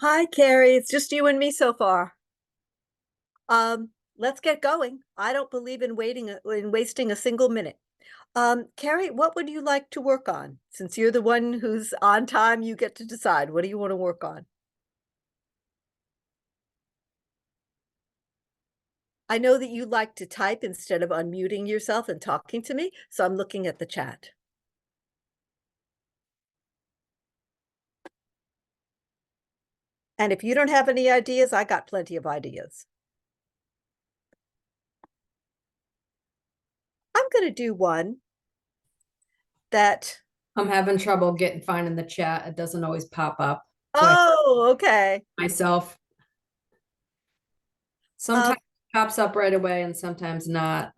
Hi, Carrie. It's just you and me so far. Let's get going. I don't believe in wasting a single minute. Carrie, what would you like to work on? Since you're the one who's on time, you get to decide. What do you want to work on? I know that you like to type instead of unmuting yourself and talking to me, so I'm looking at the chat. And if you don't have any ideas, I got plenty of ideas. I'm going to do one that, I'm having trouble finding the chat. It doesn't always pop up. So oh, okay. myself Um, sometimes it pops up right away and sometimes not.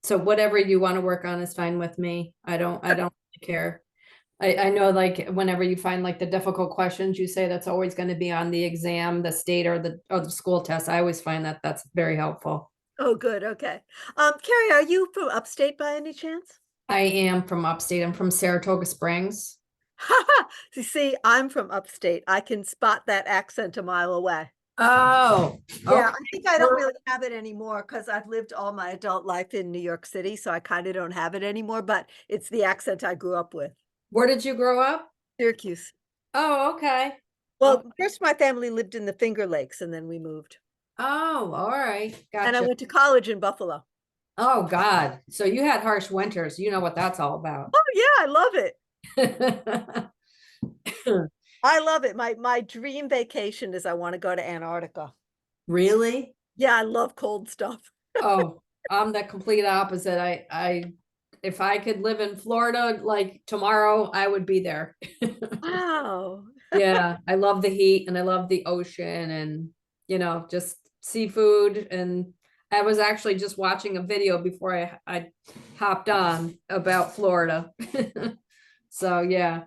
So whatever you want to work on is fine with me. I don't really care. I know like whenever you find like the difficult questions, you say that's always going to be on the exam, the state or the school test. I always find that that's very helpful. oh, good. Okay. Carrie, are you from upstate by any chance? I am from upstate. I'm from Saratoga Springs. You see, I'm from upstate. I can spot that accent a mile away. Oh, Yeah, okay. I think I don't really have it anymore because I've lived all my adult life in New York City, so I kind of don't have it anymore, but it's the accent I grew up with. Where did you grow up? Syracuse. Oh, okay. Well, Okay. first my family lived in the Finger Lakes and then we moved. Oh, all right. And I Gotcha. went to college in Buffalo. Oh God. So you had harsh winters. You know what that's all about. Oh yeah, I love it. I love it. My dream vacation is I want to go to Antarctica. Really? Yeah, I love cold stuff. Oh, I'm the complete opposite. If I could live in Florida like tomorrow, I would be there. Wow. Yeah, I love the heat and I love the ocean and just seafood. And I was actually just watching a video before I hopped on about Florida. So yeah.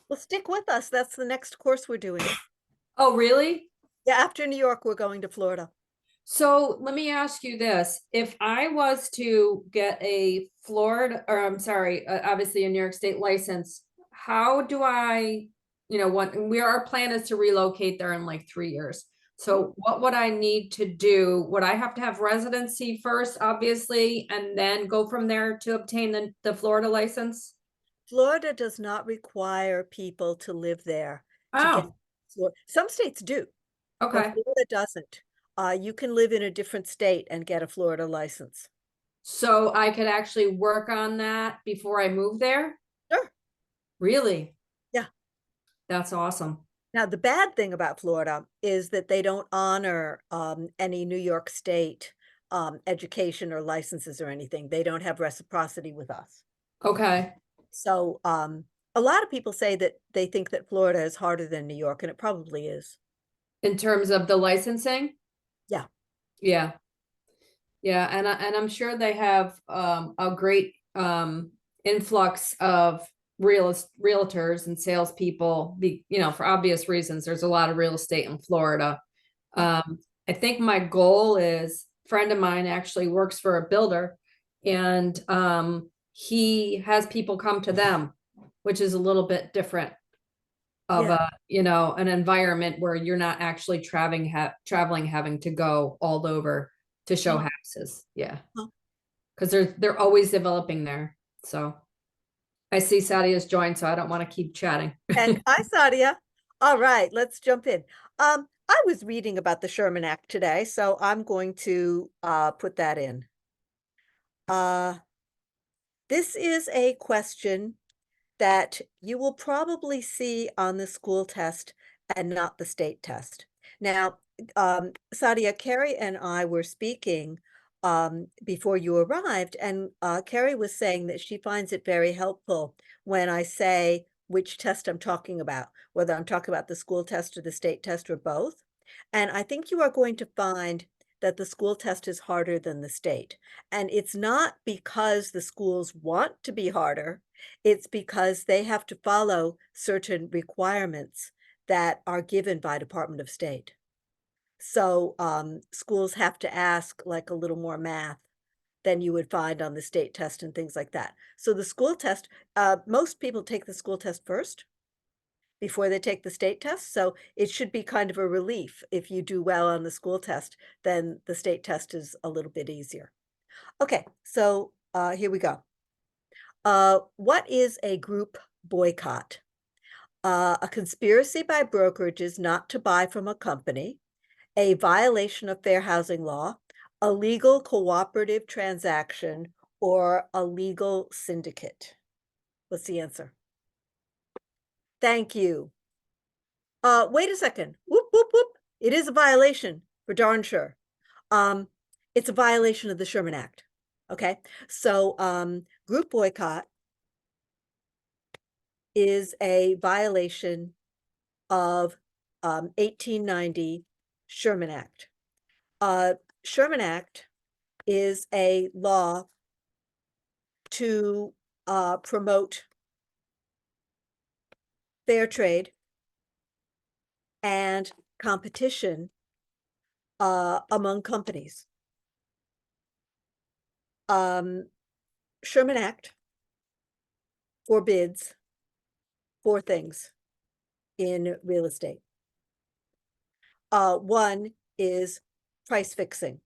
Well, stick with us. That's the next course we're doing. Oh, really? Yeah, after New York, we're going to Florida. So let me ask you this. If I was to get a Florida, or I'm sorry, obviously a New York State license, how do our plan is to relocate there in like 3 years. So what would I need to do? Would I have to have residency first, obviously, and then go from there to obtain the Florida license? Florida does not require people to live there to get. Oh, Some states do, but okay. Florida doesn't. You can live in a different state and get a Florida license. So I could actually work on that before I move there? Sure. Really? Yeah. That's awesome. Now, the bad thing about Florida is that they don't honor any New York State education or licenses or anything. They don't have reciprocity with us. Okay. So a lot of people say that they think that Florida is harder than New York, and it probably is. In terms of the licensing? Yeah. Yeah. Yeah, and I'm sure they have a great influx of realtors and salespeople. For obvious reasons, there's a lot of real estate in Florida. I think my goal is a friend of mine actually works for a builder, and he has people come to them, which is a little bit different of Yeah. an environment where you're not actually traveling having to go all over to show Oh, houses. Yeah, oh. because they're always developing there. So I see Sadia's joined, so I don't want to keep chatting. And hi, Sadia. All right, let's jump in. I was reading about the Sherman Act today, so I'm going to put that in. This is a question that you will probably see on the school test and not the state test. Now, Sadia, Carrie and I were speaking before you arrived, and Carrie was saying that she finds it very helpful when I say which test I'm talking about, whether I'm talking about the school test or the state test or both. And I think you are going to find that the school test is harder than the state. And it's not because the schools want to be harder, it's because they have to follow certain requirements that are given by Department of State. So schools have to ask like a little more math than you would find on the state test and things like that. So the school test, most people take the school test first before they take the state test. So it should be kind of a relief. If you do well on the school test, then the state test is a little bit easier. Okay, so here we go. What is a group boycott? A conspiracy by brokerages not to buy from a company, a violation of fair housing law, a legal cooperative transaction, or a legal syndicate. What's the answer? Thank you. Wait a second. Whoop, whoop, whoop. It is a violation for darn sure. It's a violation of the Sherman Act. Okay, so group boycott is a violation of 1890 Sherman Act. Sherman Act is a law to promote fair trade and competition among companies. Sherman Act forbids 4 things in real estate. One is price fixing.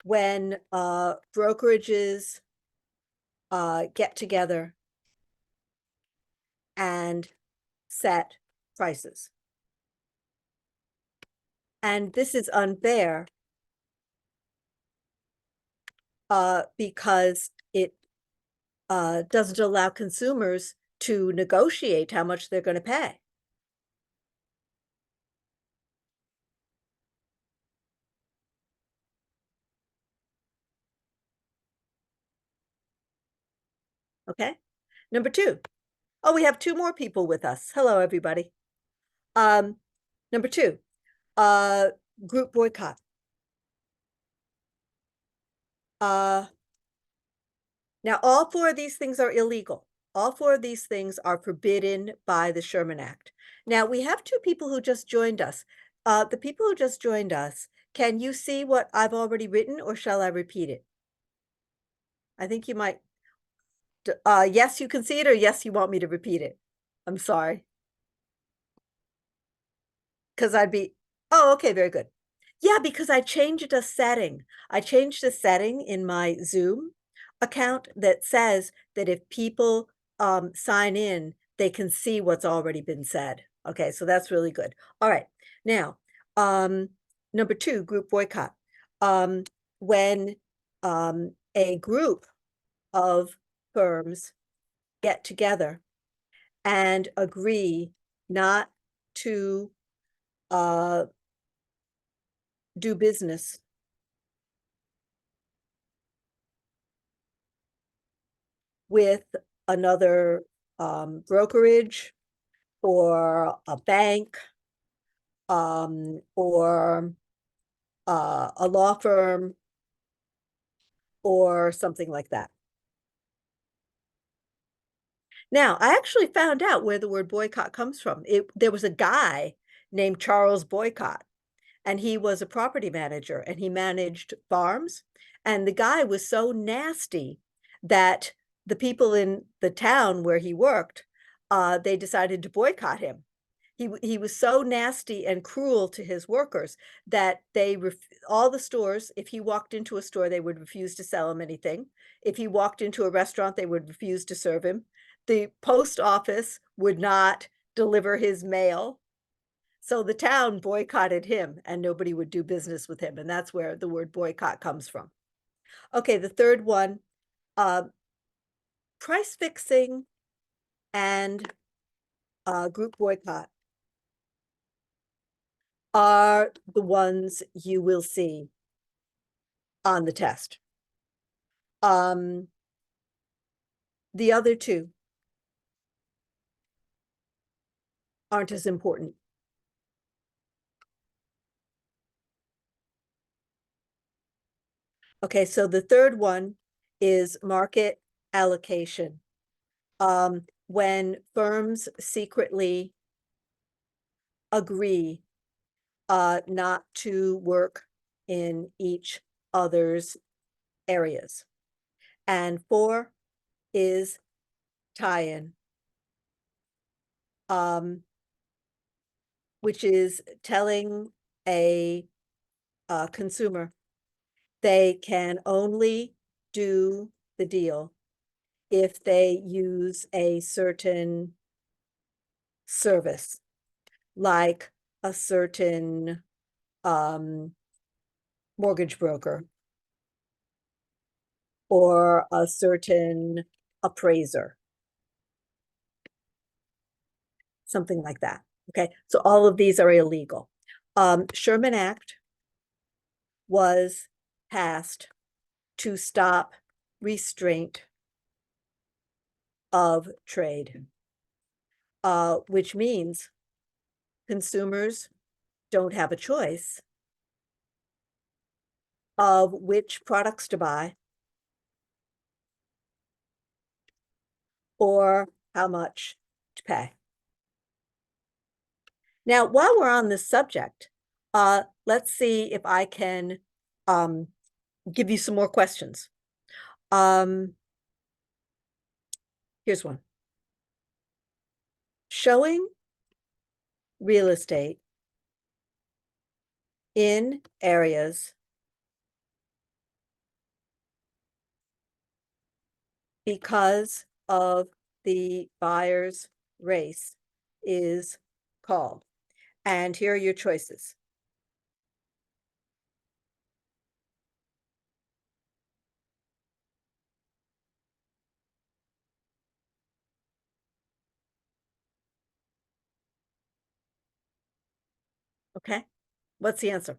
When brokerages get together and set prices. And this is unfair because it doesn't allow consumers to negotiate how much they're going to pay. Okay. Number 2. Oh, we have 2 more people with us. Hello, everybody. Number 2, group boycott. Now, all 4 of these things are illegal. All 4 of these things are forbidden by the Sherman Act. Now, we have 2 people who just joined us. The people who just joined us, can you see what I've already written, or shall I repeat it? I think you might. Yes, you can see it, or yes, you want me to repeat it? I'm sorry. Because I'd be, oh, okay, very good. Yeah, because I changed a setting. I changed a setting in my Zoom account that says that if people sign in, they can see what's already been said. Okay, so that's really good. All right, now, number 2, group boycott. When a group of firms get together and agree not to do business with another brokerage or a bank or a law firm or something like that. Now, I actually found out where the word boycott comes from. There was a guy named Charles Boycott, and he was a property manager, and he managed farms. And the guy was so nasty that the people in the town where he worked, they decided to boycott him. He was so nasty and cruel to his workers that all the stores, if he walked into a store, they would refuse to sell him anything. If he walked into a restaurant, they would refuse to serve him. The post office would not deliver his mail. So the town boycotted him, and nobody would do business with him. And that's where the word boycott comes from. Okay, the third one, price fixing and group boycott are the ones you will see on the test. The other 2 aren't as important. Okay, so the third one is market allocation. When firms secretly agree not to work in each other's areas. And 4 is tie-in. which is telling a consumer they can only do the deal if they use a certain service, like a certain mortgage broker or a certain appraiser, something like that. Okay, so all of these are illegal. Sherman Act was passed to stop restraint of trade, which means consumers don't have a choice of which products to buy or how much to pay. Now, while we're on this subject, let's see if I can give you some more questions. Here's one. Showing real estate in areas because of the buyer's race is called. And here are your choices. Okay, what's the answer?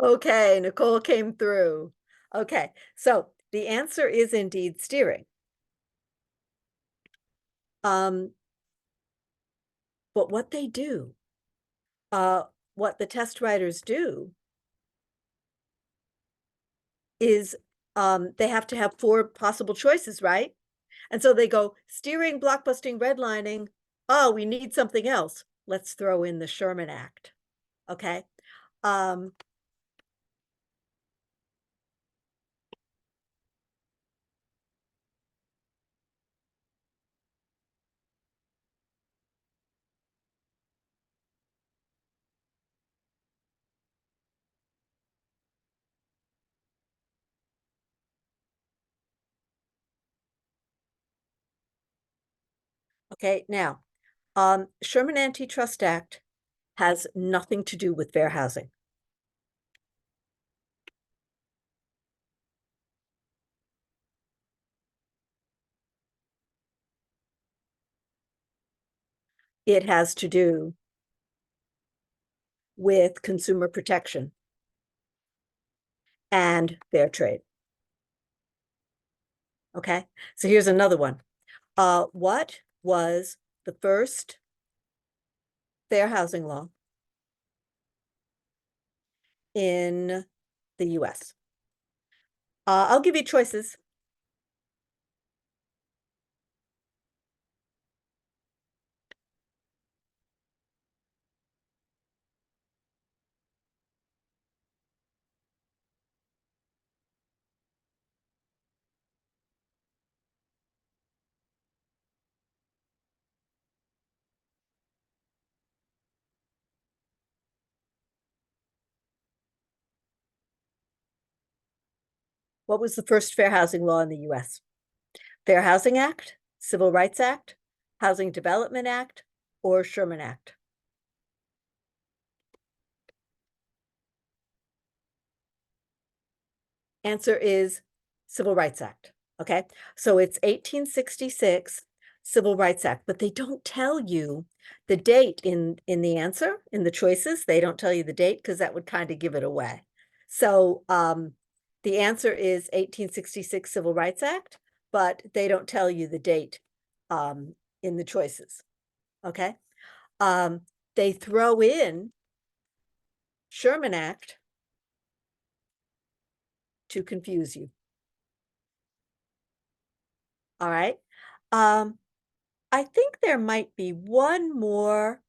Okay, Nicole came through. Okay, so the answer is indeed steering. But what they do, what the test writers do is they have to have 4 possible choices, right? And so they go steering, blockbusting, redlining. Oh, we need something else. Let's throw in the Sherman Act. Okay. Um, okay, now, Sherman Antitrust Act has nothing to do with fair housing. It has to do with consumer protection and fair trade. Okay, so here's another one. What was the first fair housing law in the US? I'll give you choices. What was the first fair housing law in the US? Fair Housing Act, Civil Rights Act, Housing Development Act, or Sherman Act? Answer is Civil Rights Act. Okay, so it's 1866 Civil Rights Act, but they don't tell you the date in the answer, in the choices. They don't tell you the date because that would kind of give it away. So the answer is 1866 Civil Rights Act, but they don't tell you the date in the choices. Okay, they throw in Sherman Act to confuse you. All right. I think there might be one more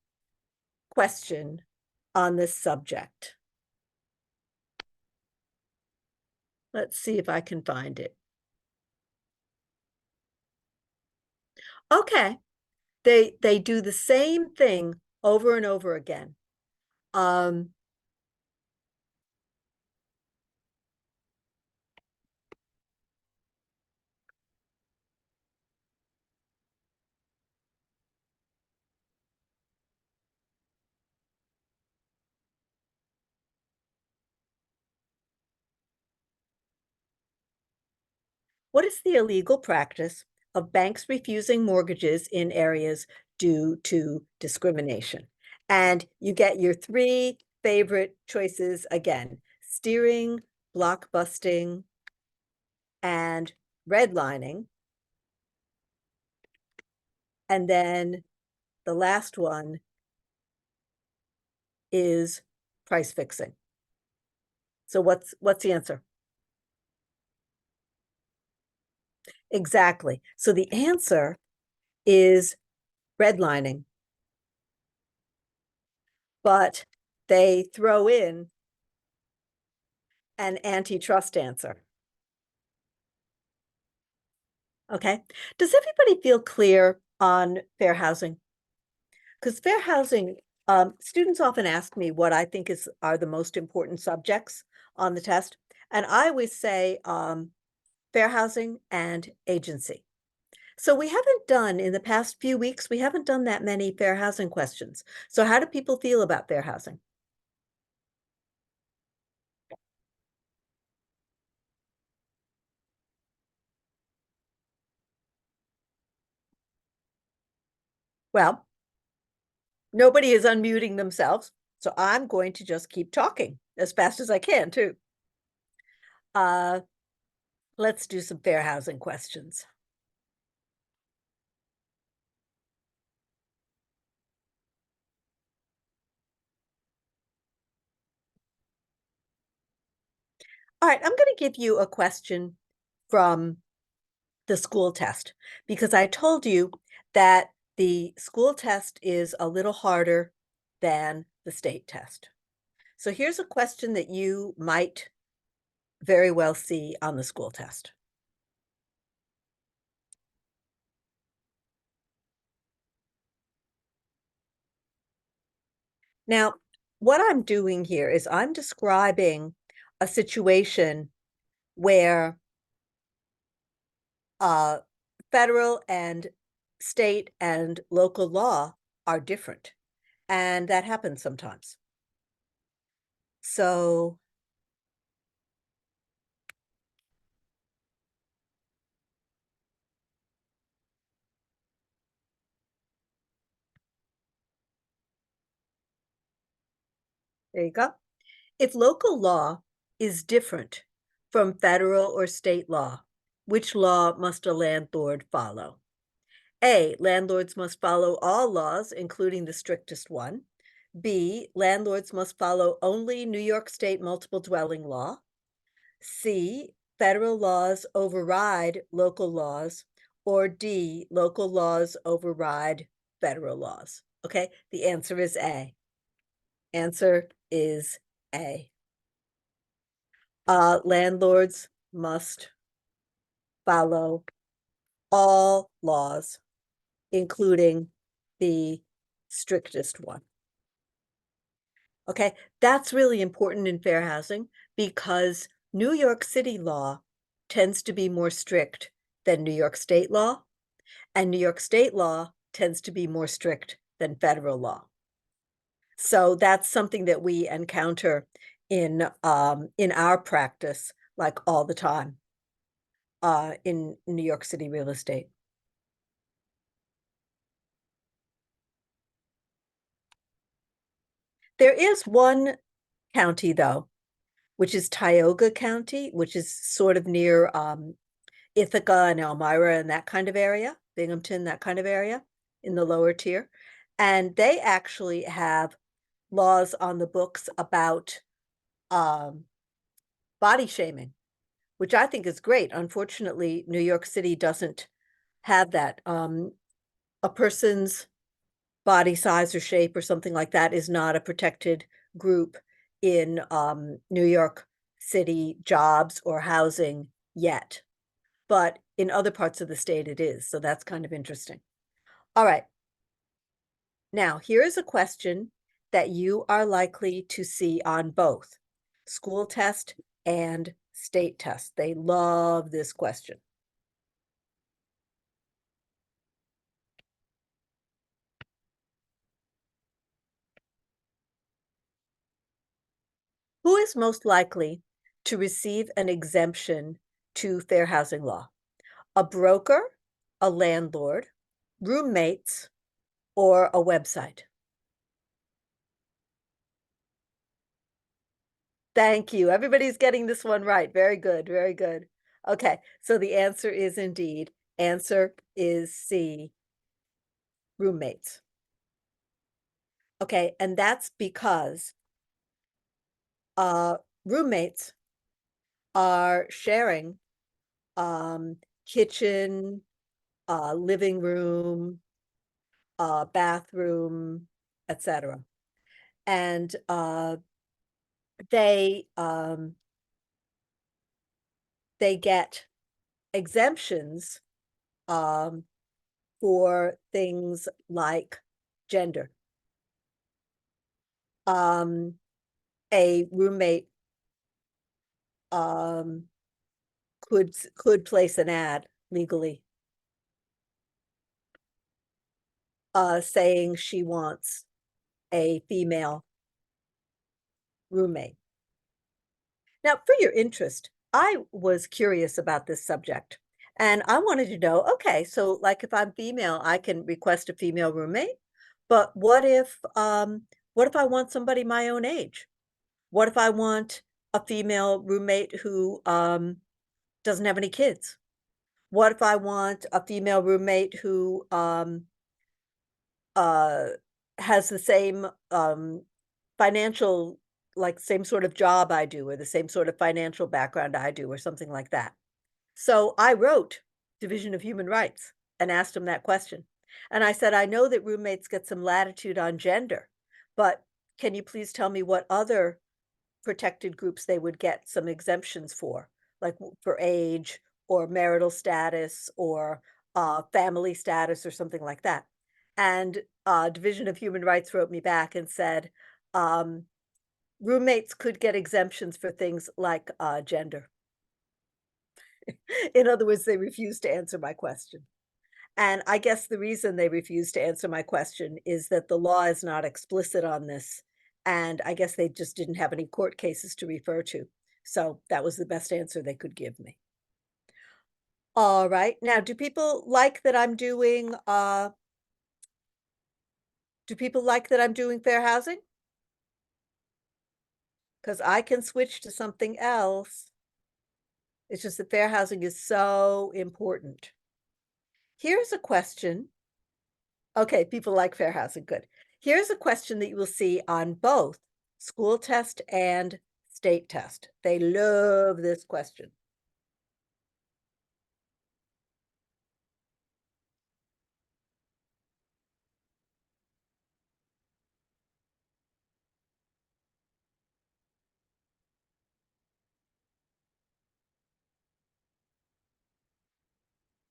question on this subject. Let's see if I can find it. Okay, they do the same thing over and over again. Um, what is the illegal practice of banks refusing mortgages in areas due to discrimination? And you get your three favorite choices again: steering, blockbusting, and redlining. And then the last one is price fixing. So what's the answer? Exactly. So the answer is redlining, but they throw in an antitrust answer. Okay. Does everybody feel clear on fair housing? Because fair housing, students often ask me what I think are the most important subjects on the test. And I always say fair housing and agency. So we haven't done, in the past few weeks, we haven't done that many fair housing questions. So how do people feel about fair housing? Well, nobody is unmuting themselves, so I'm going to just keep talking as fast as I can too. Uh, let's do some fair housing questions. All right, I'm going to give you a question from the school test because I told you that the school test is a little harder than the state test. So here's a question that you might very well see on the school test. Now, what I'm doing here is I'm describing a situation where uh, federal and state and local law are different, and that happens sometimes. So there you go. If local law is different from federal or state law, which law must a landlord follow? A, landlords must follow all laws, including the strictest one. B, landlords must follow only New York State multiple dwelling law. C, federal laws override local laws. Or D, local laws override federal laws. Okay, the answer is A. Answer is A. Landlords must follow all laws, including the strictest one. Okay, that's really important in fair housing because New York City law tends to be more strict than New York State law, and New York State law tends to be more strict than federal law. So that's something that we encounter in our practice, like all the time, in New York City real estate. There is one county, though, which is Tioga County, which is sort of near Ithaca and Elmira and that kind of area, Binghamton, that kind of area in the lower tier. And they actually have laws on the books about body shaming, which I think is great. Unfortunately, New York City doesn't have that. a person's body size or shape or something like that is not a protected group in New York City jobs or housing yet. But in other parts of the state it is. So that's kind of interesting. All right. Now, here is a question that you are likely to see on both school test and state test. They love this question. Who is most likely to receive an exemption to fair housing law? A broker, a landlord, roommates, or a website? Thank you. Everybody's getting this one right. Very good. Very good. Okay, so the answer is indeed, answer is C, roommates. Okay, and that's because roommates are sharing kitchen, living room, bathroom, etc. And they they get exemptions for things like gender. A roommate um, could place an ad legally saying she wants a female roommate. Now, for your interest, I was curious about this subject and I wanted to know, okay, so like if I'm female, I can request a female roommate, but what if I want somebody my own age? What if I want a female roommate who doesn't have any kids? What if I want a female roommate who uh has the same financial, like same sort of job I do, or the same sort of financial background I do, or something like that? So I wrote Division of Human Rights and asked them that question. And I said, I know that roommates get some latitude on gender, but can you please tell me what other protected groups they would get some exemptions for, like for age or marital status or family status or something like that. And Division of Human Rights wrote me back and said, um, roommates could get exemptions for things like gender. In other words, they refused to answer my question. And I guess the reason they refused to answer my question is that the law is not explicit on this. And I guess they just didn't have any court cases to refer to. So that was the best answer they could give me. All right. Now, do people like that I'm doing fair housing? Because I can switch to something else. It's just that fair housing is so important. Here's a question. Okay, people like fair housing, good. Here's a question that you will see on both school test and state test. They love this question.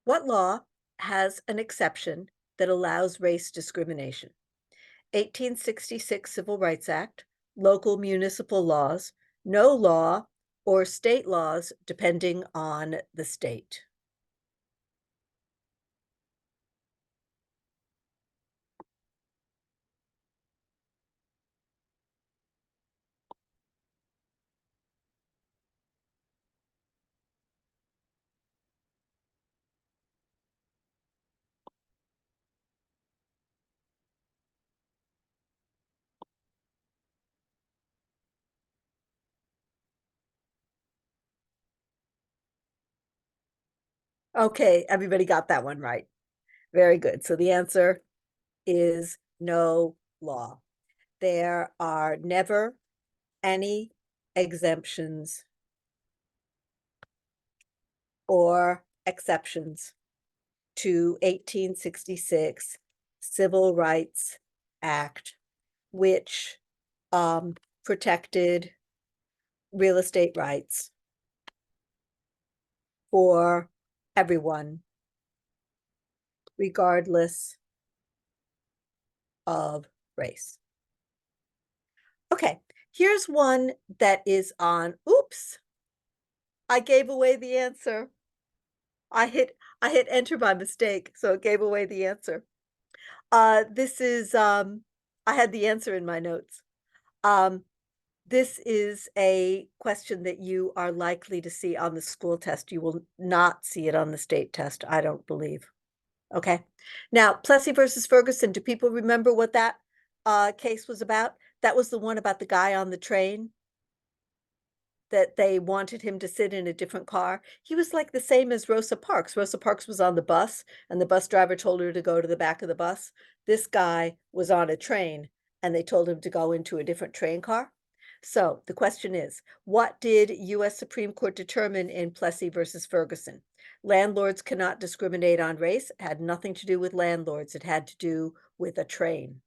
What law has an exception that allows race discrimination? 1866 Civil Rights Act, local municipal laws, no law, or state laws depending on the state. Okay, everybody got that one right. Very good. So the answer is no law. There are never any exemptions or exceptions to 1866 Civil Rights Act, which protected real estate rights for everyone, regardless of race. Okay, here's one that is on, oops, I gave away the answer. I hit enter by mistake, so it gave away the answer. This is I had the answer in my notes. Um, this is a question that you are likely to see on the school test. You will not see it on the state test, I don't believe. Okay. Now, Plessy versus Ferguson, do people remember what that case was about? That was the one about the guy on the train that they wanted him to sit in a different car. He was like the same as Rosa Parks. Rosa Parks was on the bus, and the bus driver told her to go to the back of the bus. This guy was on a train, and they told him to go into a different train car. So the question is, what did U.S. Supreme Court determine in Plessy versus Ferguson? Landlords cannot discriminate on race. It had nothing to do with landlords. It had to do with a train.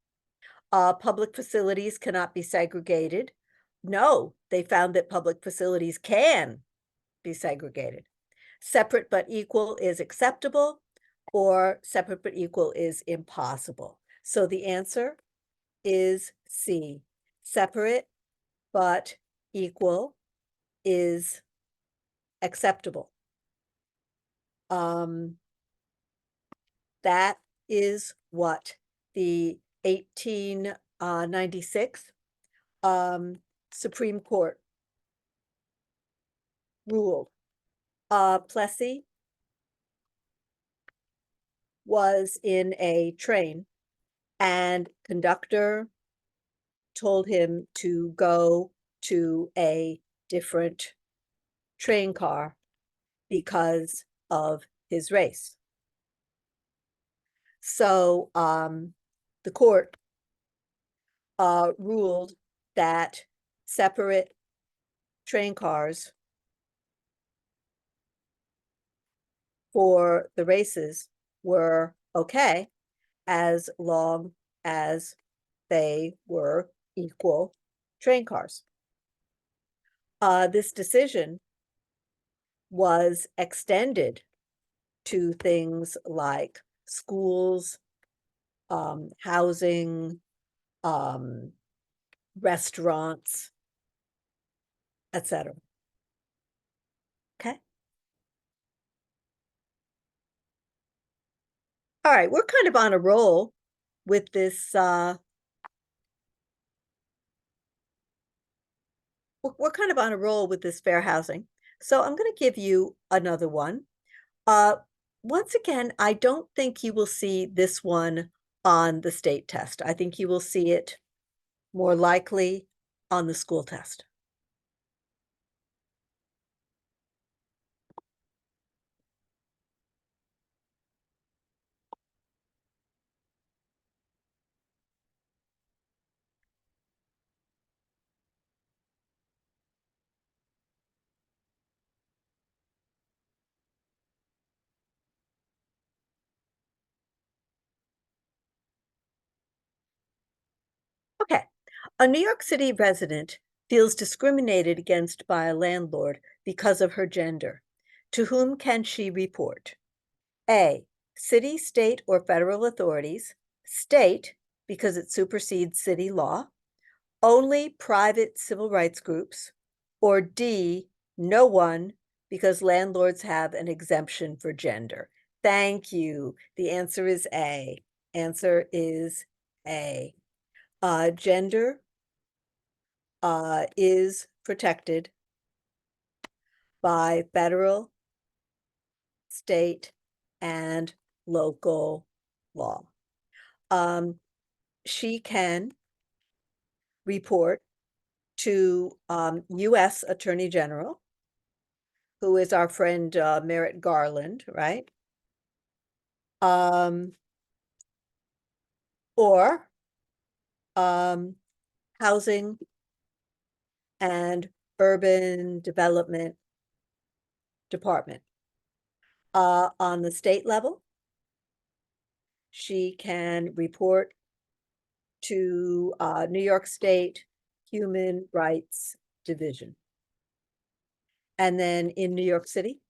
Public facilities cannot be segregated. No, they found that public facilities can be segregated. Separate but equal is acceptable, or separate but equal is impossible. So the answer is C. Separate but equal is acceptable. That is what the 1896 Supreme Court ruled. Plessy was in a train, and conductor told him to go to a different train car because of his race. So the court ruled that separate train cars for the races were okay as long as they were equal train cars. This decision was extended to things like schools, housing, restaurants, etc. Okay. All right, we're kind of on a roll with this. We're kind of on a roll with this fair housing. So I'm going to give you another one. Once again, I don't think you will see this one on the state test. I think you will see it more likely on the school test. Okay. A New York City resident feels discriminated against by a landlord because of her gender. To whom can she report? A, city, state, or federal authorities. State, because it supersedes city law. Only private civil rights groups. Or D, no one, because landlords have an exemption for gender. Thank you. The answer is A. Answer is A. Gender is protected by federal, state, and local law. She can report to U.S. Attorney General, who is our friend Merrick Garland, right? Or Housing and Urban Development Department. On the state level, she can report to New York State Human Rights Division. And then in New York City,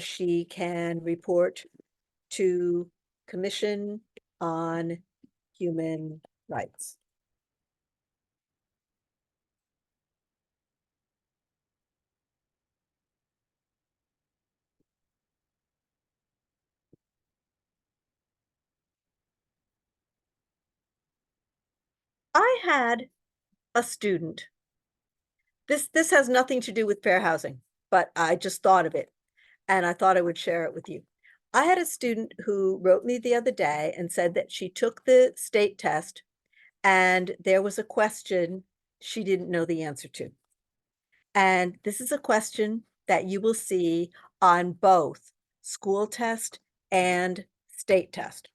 she can report to Commission on Human Rights. I had a student. This has nothing to do with fair housing, but I just thought of it and I thought I would share it with you. I had a student who wrote me the other day and said that she took the state test and there was a question she didn't know the answer to. And this is a question that you will see on both school test and state test.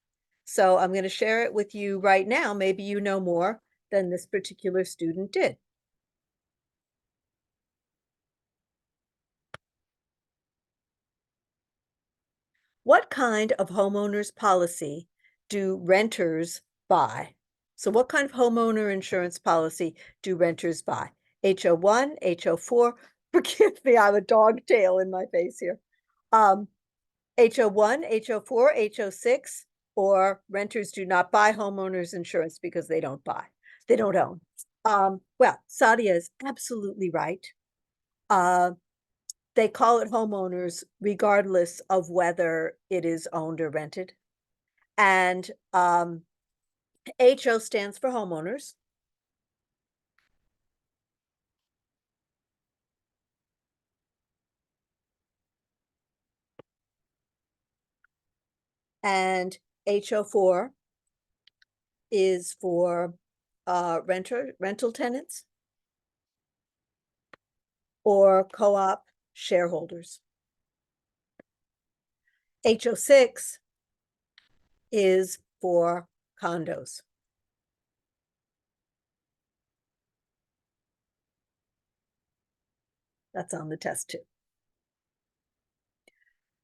So I'm going to share it with you right now. Maybe you know more than this particular student did. What kind of homeowners policy do renters buy? So what kind of homeowner insurance policy do renters buy? HO1, HO4, forgive me, I have a dog tail in my face here. HO1, HO4, HO6, or renters do not buy homeowners insurance because they don't own. Well, Sadia is absolutely right. They call it homeowners regardless of whether it is owned or rented. And HO stands for homeowners. And HO4 is for rental tenants or co-op shareholders. HO6 is for condos. That's on the test too.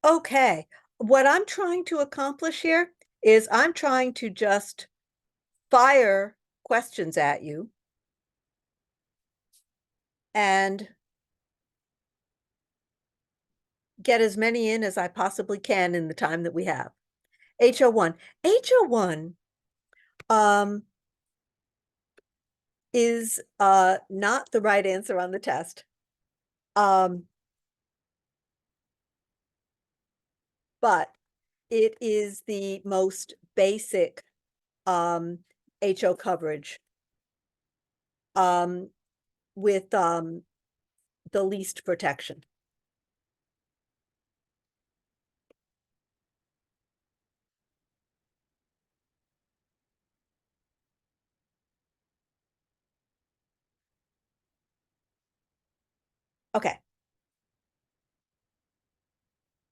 Okay, what I'm trying to accomplish here is I'm trying to just fire questions at you and get as many in as I possibly can in the time that we have. HO1. HO1 is not the right answer on the test. But it is the most basic HO coverage with the least protection. Okay.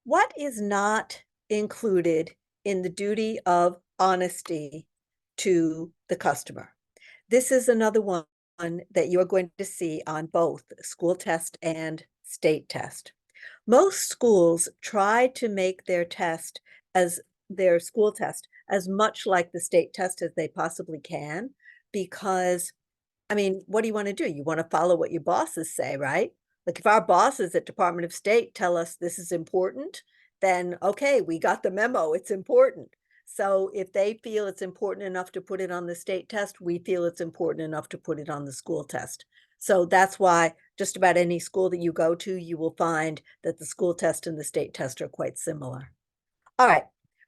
What is not included in the duty of honesty to the customer? This is another one that you're going to see on both school test and state test. Most schools try to make their test as their school test as much like the state test as they possibly can, because I mean, what do you want to do? You want to follow what your bosses say, right? Like if our bosses at Department of State tell us this is important, then okay, we got the memo, it's important. So if they feel it's important enough to put it on the state test, we feel it's important enough to put it on the school test. So that's why just about any school that you go to, you will find that the school test and the state test are quite similar. All right.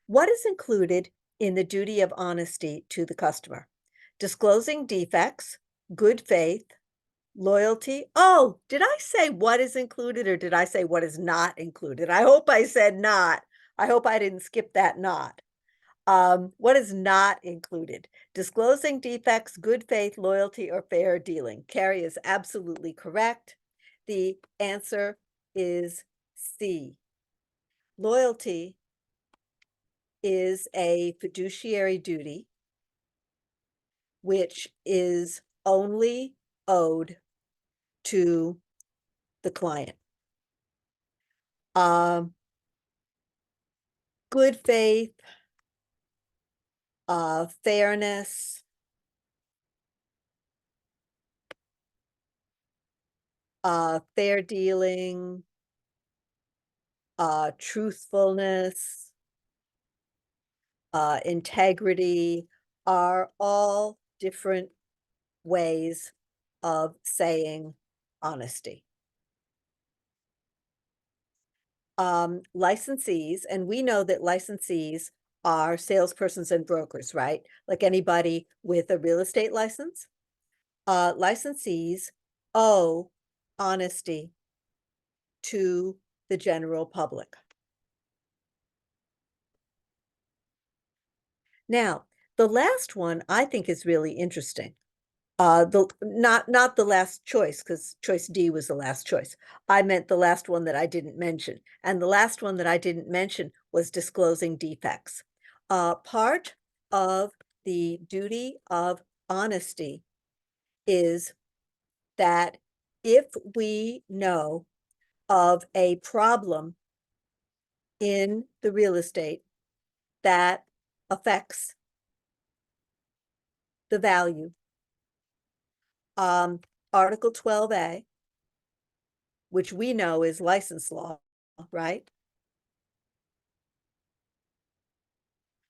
What is included in the duty of honesty to the customer? Disclosing defects, good faith, loyalty. Oh, did I say what is included or did I say what is not included? I hope I said not. I hope I didn't skip that not. What is not included? Disclosing defects, good faith, loyalty, or fair dealing. Carrie is absolutely correct. The answer is C. Loyalty is a fiduciary duty, which is only owed to the client. Good faith fairness, fair dealing, truthfulness, integrity are all different ways of saying honesty. Licensees, and we know that licensees are salespersons and brokers, right? Like anybody with a real estate license. Licensees owe honesty to the general public. Now, the last one I think is really interesting. The not the last choice, because choice D was the last choice. I meant the last one that I didn't mention, and the last one that I didn't mention was disclosing defects. Part of the duty of honesty is that if we know of a problem in the real estate that affects the value, Article 12A, which we know is license law, right?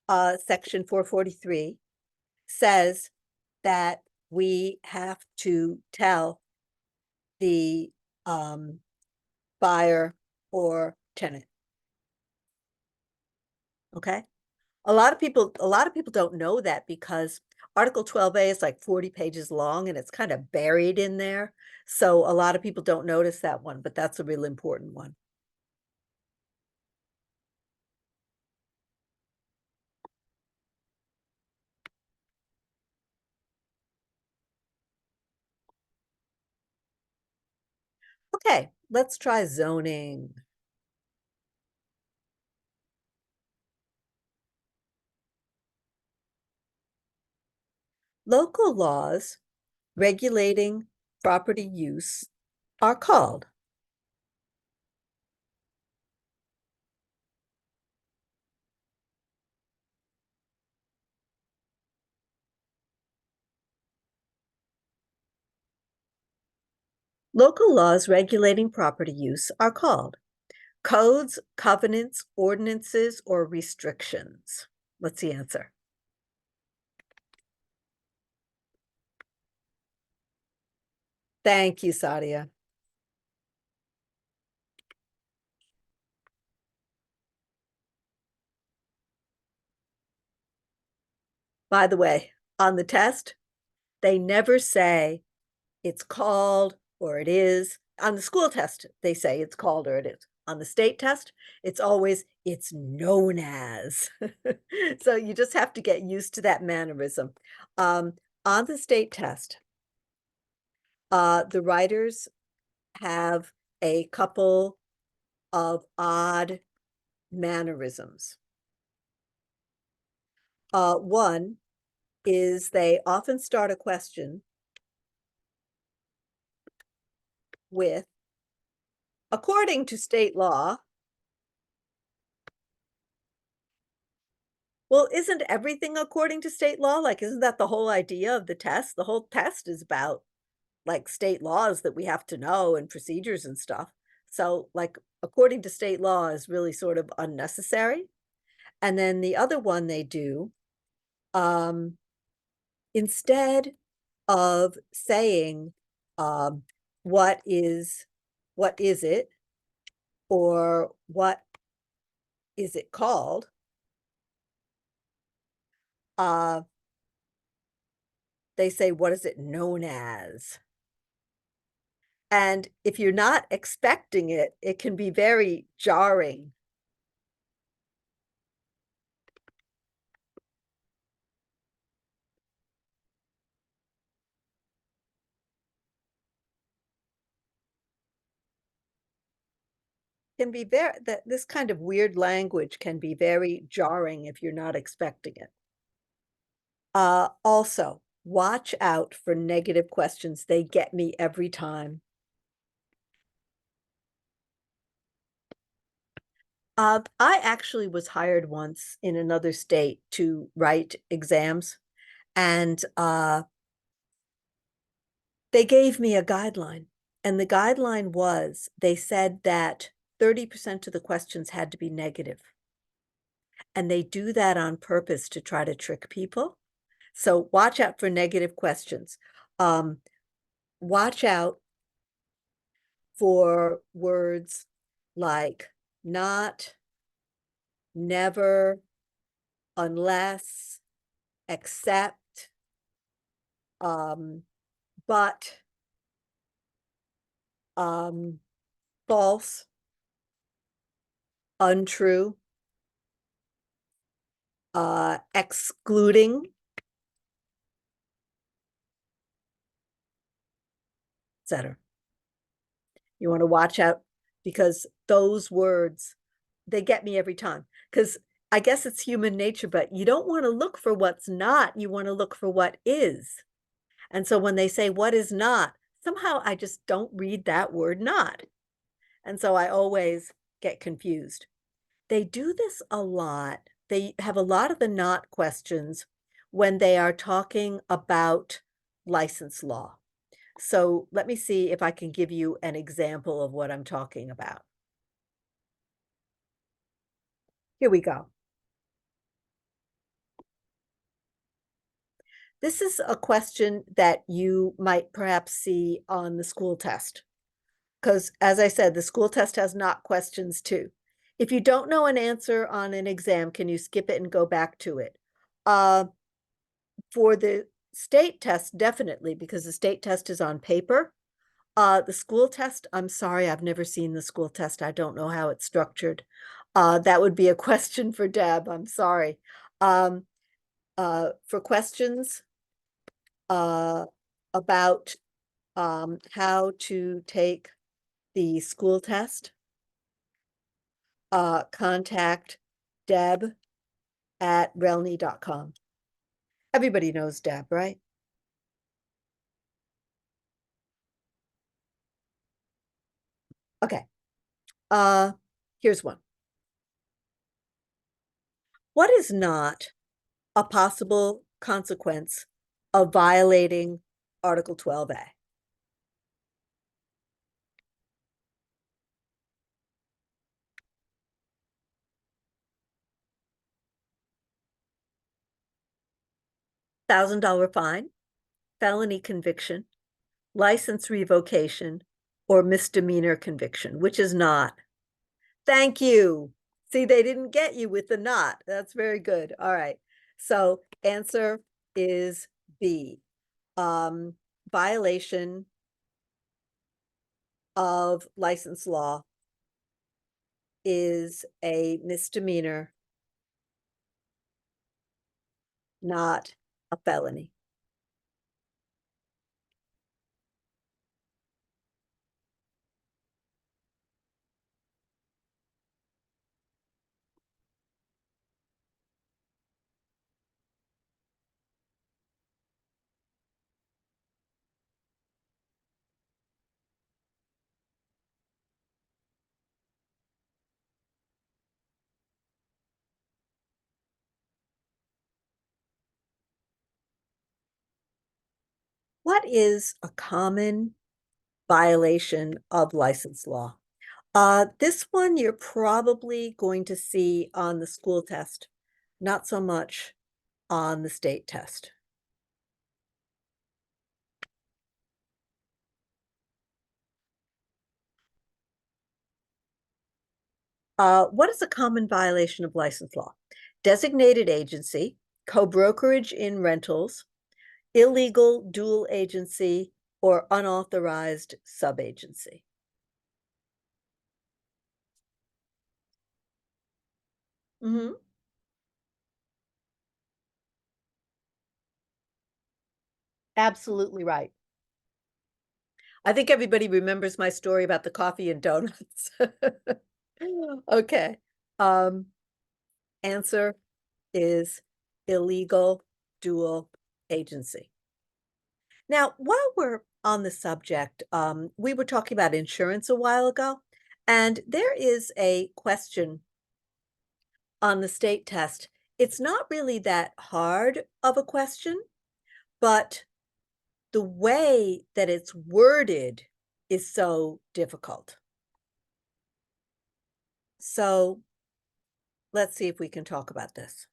Section 443 says that we have to tell the buyer or tenant. Okay. A lot of people don't know that because Article 12A is like 40 pages long and it's kind of buried in there. So a lot of people don't notice that one, but that's a real important one. Okay, let's try zoning. Local laws regulating property use are called local laws regulating property use are called codes, covenants, ordinances, or restrictions. What's the answer? Thank you, Sadia. By the way, on the test, they never say it's called or it is. On the school test, they say it's called or it is. On the state test, it's always it's known as. So you just have to get used to that mannerism. On the state test, the writers have a couple of odd mannerisms. One is they often start a question with, according to state law. Well, isn't everything according to state law? Like, isn't that the whole idea of the test? The whole test is about like state laws that we have to know and procedures and stuff. So, like, according to state law is really sort of unnecessary. And then the other one they do, um, instead of saying, um, what is it, or what is it called? Uh, they say, what is it known as? And if you're not expecting it, it can be very jarring. Can be very that this kind of weird language can be very jarring if you're not expecting it. Also, watch out for negative questions. They get me every time. I actually was hired once in another state to write exams, and they gave me a guideline. And the guideline was, they said that 30% of the questions had to be negative. And they do that on purpose to try to trick people. So watch out for negative questions. Watch out for words like not, never, unless, except, but, false, untrue, excluding, etc. You want to watch out because those words, they get me every time. Because I guess it's human nature, but you don't want to look for what's not. You want to look for what is. And so when they say what is not, somehow I just don't read that word not. And so I always get confused. They do this a lot. They have a lot of the not questions when they are talking about license law. So let me see if I can give you an example of what I'm talking about. Here we go. This is a question that you might perhaps see on the school test. Because as I said, the school test has not questions too. If you don't know an answer on an exam, can you skip it and go back to it? For the state test, definitely, because the state test is on paper. The school test, I'm sorry, I've never seen the school test. I don't know how it's structured. That would be a question for Deb. I'm sorry. For questions about how to take the school test, contact Deb at RELNY.com. Everybody knows Deb, right? Okay. Here's one. What is not a possible consequence of violating Article 12A? $1,000 fine, felony conviction, license revocation, or misdemeanor conviction, which is not. Thank you. See, they didn't get you with the not. That's very good. All right. So answer is B. Violation of license law is a misdemeanor, not a felony. What is a common violation of license law? This one you're probably going to see on the school test, not so much on the state test. What is a common violation of license law? Designated agency, co-brokerage in rentals, illegal dual agency, or unauthorized subagency. Absolutely right. I think everybody remembers my story about the coffee and donuts. Okay. Answer is illegal dual agency. Now, while we're on the subject, we were talking about insurance a while ago, and there is a question on the state test, it's not really that hard of a question, but the way that it's worded is so difficult. So let's see if we can talk about this.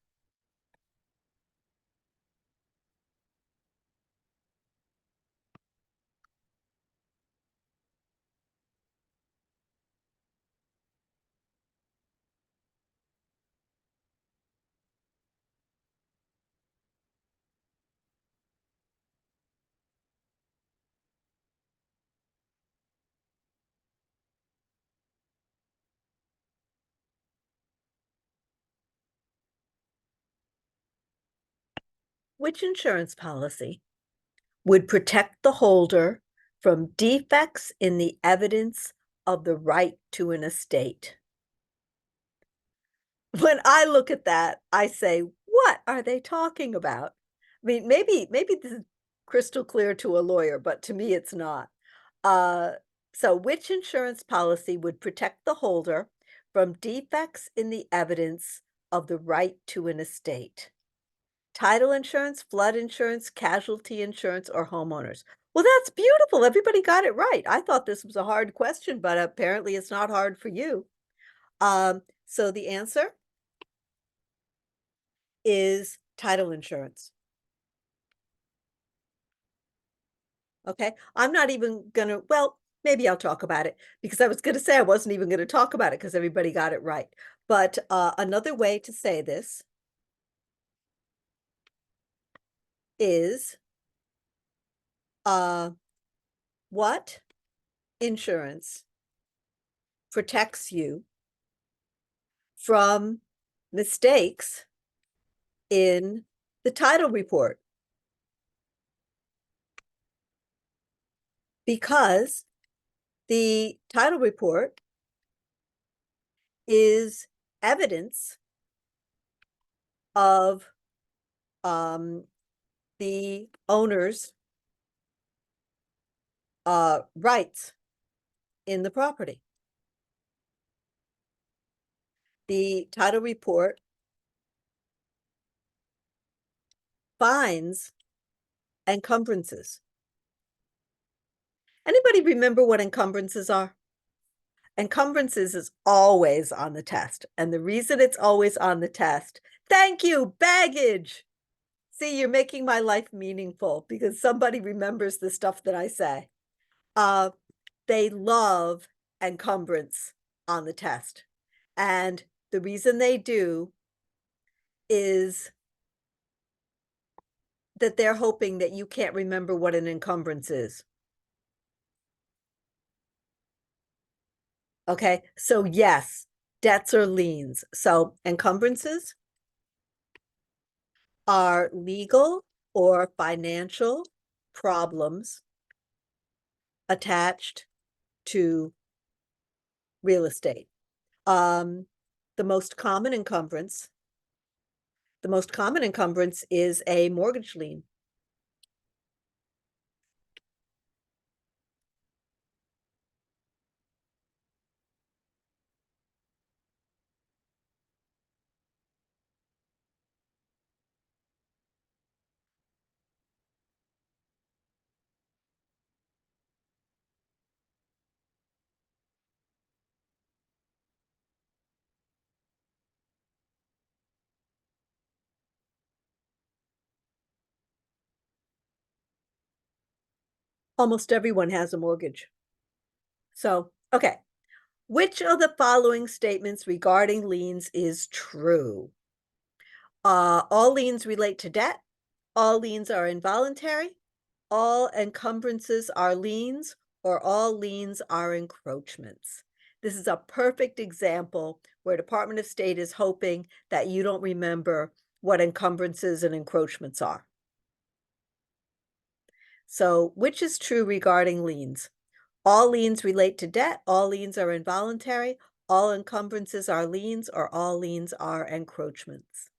Which insurance policy would protect the holder from defects in the evidence of the right to an estate? When I look at that, I say, what are they talking about? I mean, maybe this is crystal clear to a lawyer, but to me it's not. Uh, so which insurance policy would protect the holder from defects in the evidence of the right to an estate? Title insurance, flood insurance, casualty insurance, or homeowners? Well, that's beautiful. Everybody got it right. I thought this was a hard question, but apparently it's not hard for you. So the answer is title insurance. Okay, I'm not even gonna, well, maybe I'll talk about it because I was gonna say I wasn't even gonna talk about it because everybody got it right. But another way to say this is uh, what insurance protects you from mistakes in the title report? Because the title report is evidence of the owner's rights in the property. The title report finds encumbrances. Anybody remember what encumbrances are? Encumbrances is always on the test. And the reason it's always on the test, thank you, baggage. See, you're making my life meaningful because somebody remembers the stuff that I say. They love encumbrance on the test. And the reason they do is that they're hoping that you can't remember what an encumbrance is. Okay, so yes, debts or liens. So encumbrances are legal or financial problems attached to real estate. Um, the most common encumbrance, is a mortgage lien. Almost everyone has a mortgage. So, okay. Which of the following statements regarding liens is true? All liens relate to debt. All liens are involuntary. All encumbrances are liens, or all liens are encroachments. This is a perfect example where Department of State is hoping that you don't remember what encumbrances and encroachments are. So, which is true regarding liens? All liens relate to debt, all liens are involuntary, all encumbrances are liens, or all liens are encroachments.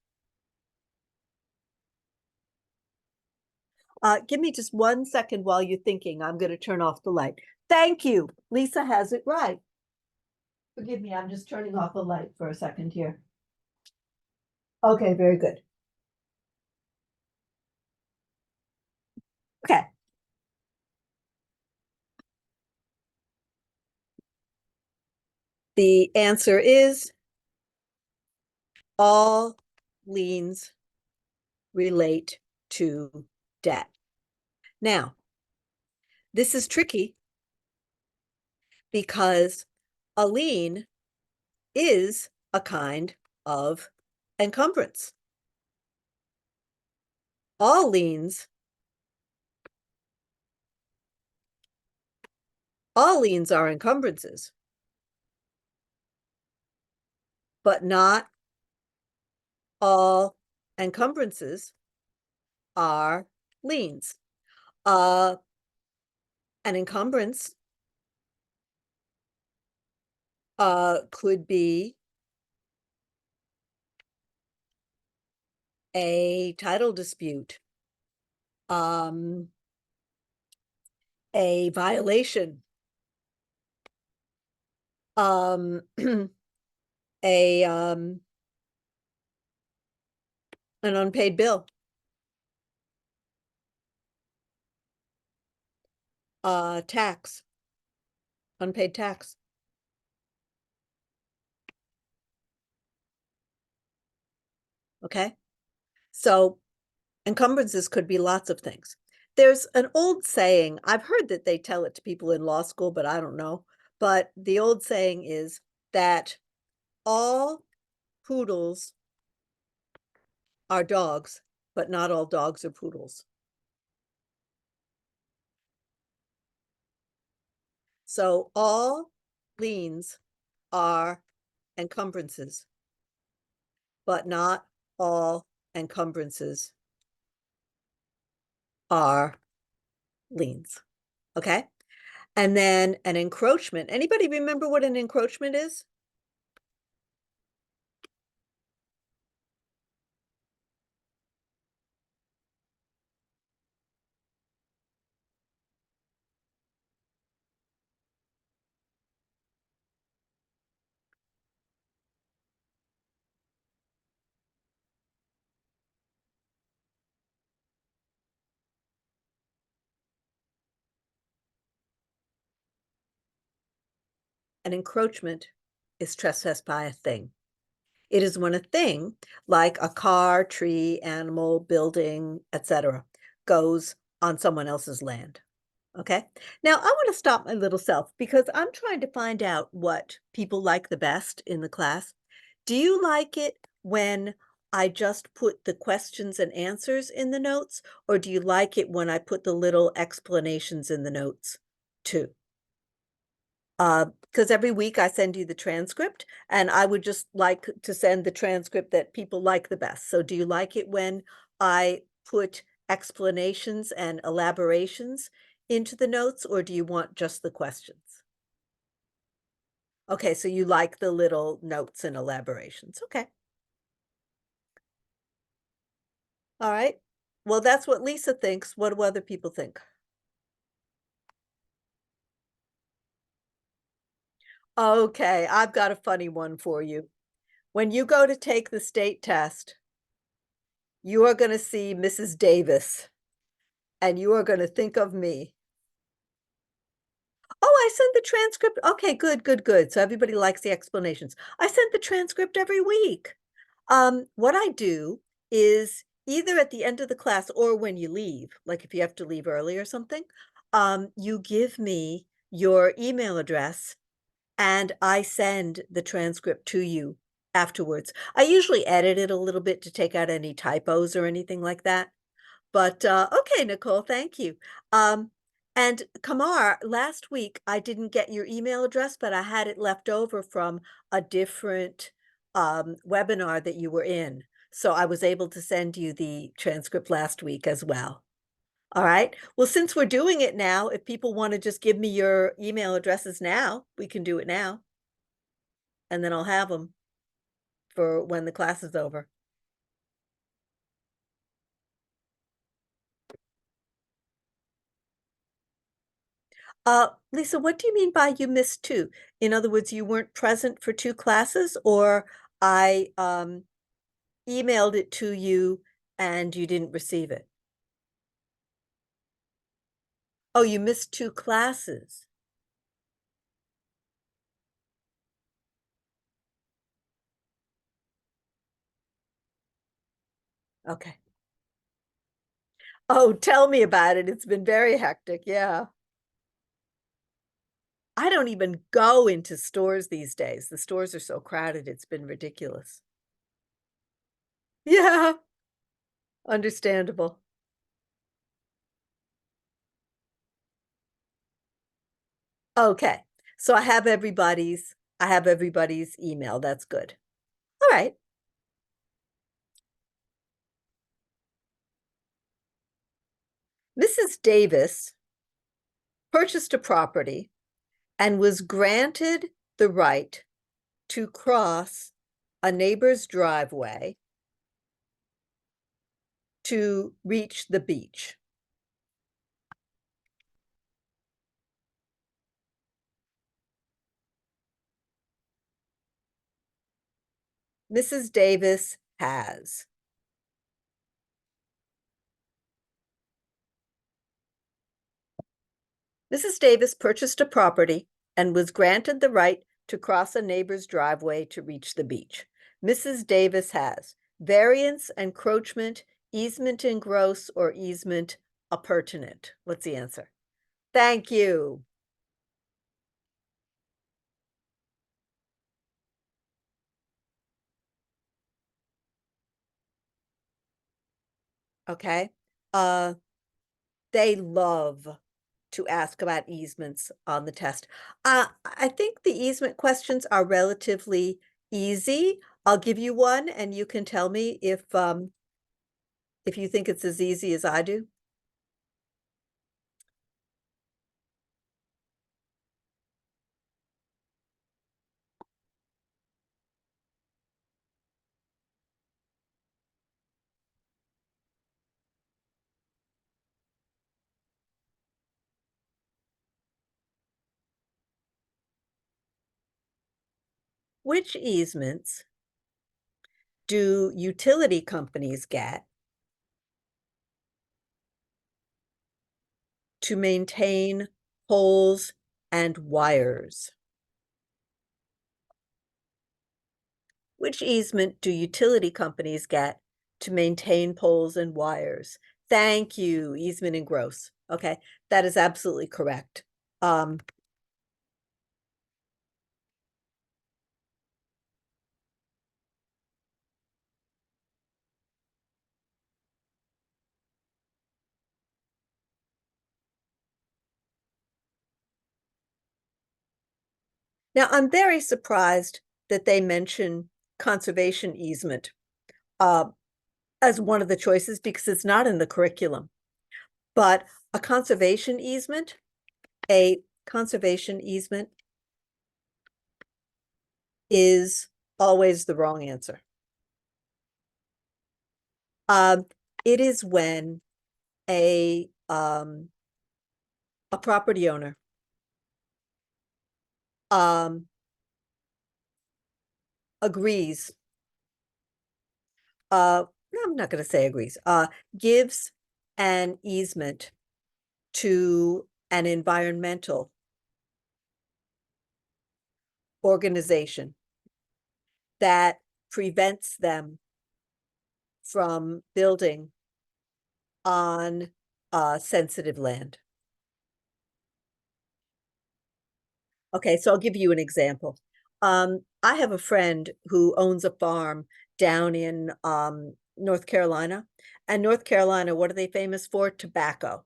Give me just 1 second while you're thinking. I'm going to turn off the light. Thank you. Lisa has it right. Forgive me, I'm just turning off the light for a second here. Okay, very good. Okay. The answer is all liens relate to debt. Now, this is tricky because a lien is a kind of encumbrance. All liens, all liens are encumbrances, but not all encumbrances are liens. An encumbrance could be a title dispute, a violation, a an unpaid bill, tax, unpaid tax. Okay, so encumbrances could be lots of things. There's an old saying, I've heard that they tell it to people in law school, but I don't know. But the old saying is that all poodles are dogs, but not all dogs are poodles. So all liens are encumbrances, but not all encumbrances are liens. Okay. And then an encroachment. Anybody remember what an encroachment is? An encroachment is trespass by a thing. It is when a thing, like a car, tree, animal, building, etc., goes on someone else's land. Okay. Now I want to stop my little self because I'm trying to find out what people like the best in the class. Do you like it when I just put the questions and answers in the notes, or do you like it when I put the little explanations in the notes too? Because every week I send you the transcript, and I would just like to send the transcript that people like the best. So do you like it when I put explanations and elaborations into the notes, or do you want just the questions? Okay, so you like the little notes and elaborations. Okay. All right. Well, that's what Lisa thinks. What do other people think? Okay, I've got a funny one for you. When you go to take the state test, you are going to see Mrs. Davis, and you are going to think of me. Oh, I sent the transcript. Okay, good, good, good. So everybody likes the explanations. I sent the transcript every week. What I do is either at the end of the class or when you leave, like if you have to leave early or something, you give me your email address and I send the transcript to you afterwards. I usually edit it a little bit to take out any typos or anything like that. But okay, Nicole, thank you. And Kamar, last week I didn't get your email address, but I had it left over from a different webinar that you were in. So I was able to send you the transcript last week as well. All right. Well, since we're doing it now, if people want to just give me your email addresses now, we can do it now. And then I'll have them for when the class is over. Lisa, what do you mean by you missed two? In other words, you weren't present for two classes, or I emailed it to you and you didn't receive it? Oh, you missed 2 classes. Okay. Oh, tell me about it. It's been very hectic. Yeah. I don't even go into stores these days. The stores are so crowded. It's been ridiculous. Yeah, understandable. Okay. So I have everybody's email. That's good. All right. Mrs. Davis purchased a property and was granted the right to cross a neighbor's driveway to reach the beach. Mrs. Davis has. Mrs. Davis purchased a property and was granted the right to cross a neighbor's driveway to reach the beach. Mrs. Davis has variance, encroachment, easement in gross, or easement appurtenant. What's the answer? Thank you. Okay. Uh, they love to ask about easements on the test. I think the easement questions are relatively easy. I'll give you one and you can tell me if you think it's as easy as I do. Which easements do utility companies get to maintain poles and wires? Which easement do utility companies get to maintain poles and wires? Thank you, easement and gross. Okay, that is absolutely correct. Now, I'm very surprised that they mention conservation easement uh, as one of the choices because it's not in the curriculum. But a conservation easement, a conservation easement is always the wrong answer. Um, it is when a property owner um agrees, no, I'm not gonna say agrees, gives an easement to an environmental organization that prevents them from building on sensitive land. Okay, so I'll give you an example. I have a friend who owns a farm down in North Carolina. And North Carolina, what are they famous for? Tobacco.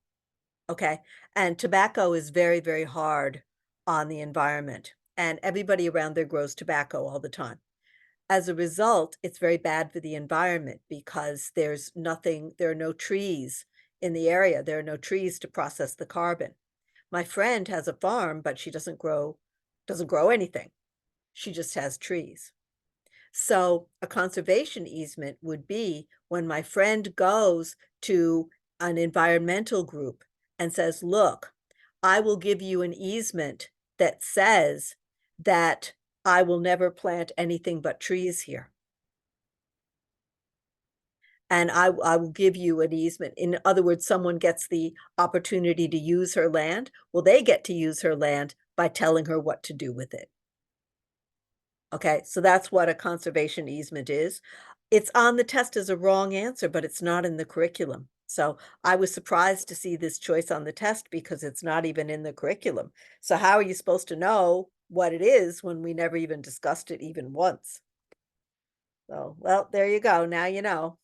Okay. And tobacco is very, very hard on the environment. And everybody around there grows tobacco all the time. As a result, it's very bad for the environment because there's nothing, there are no trees in the area. There are no trees to process the carbon. My friend has a farm, but she doesn't grow anything. She just has trees. So a conservation easement would be when my friend goes to an environmental group and says, look, I will give you an easement that says that I will never plant anything but trees here. and I will give you an easement. In other words, someone gets the opportunity to use her land. Well, they get to use her land by telling her what to do with it. Okay, so that's what a conservation easement is. It's on the test as a wrong answer, but it's not in the curriculum. So I was surprised to see this choice on the test because it's not even in the curriculum. So how are you supposed to know what it is when we never even discussed it even once? So, well, there you go. Now you know.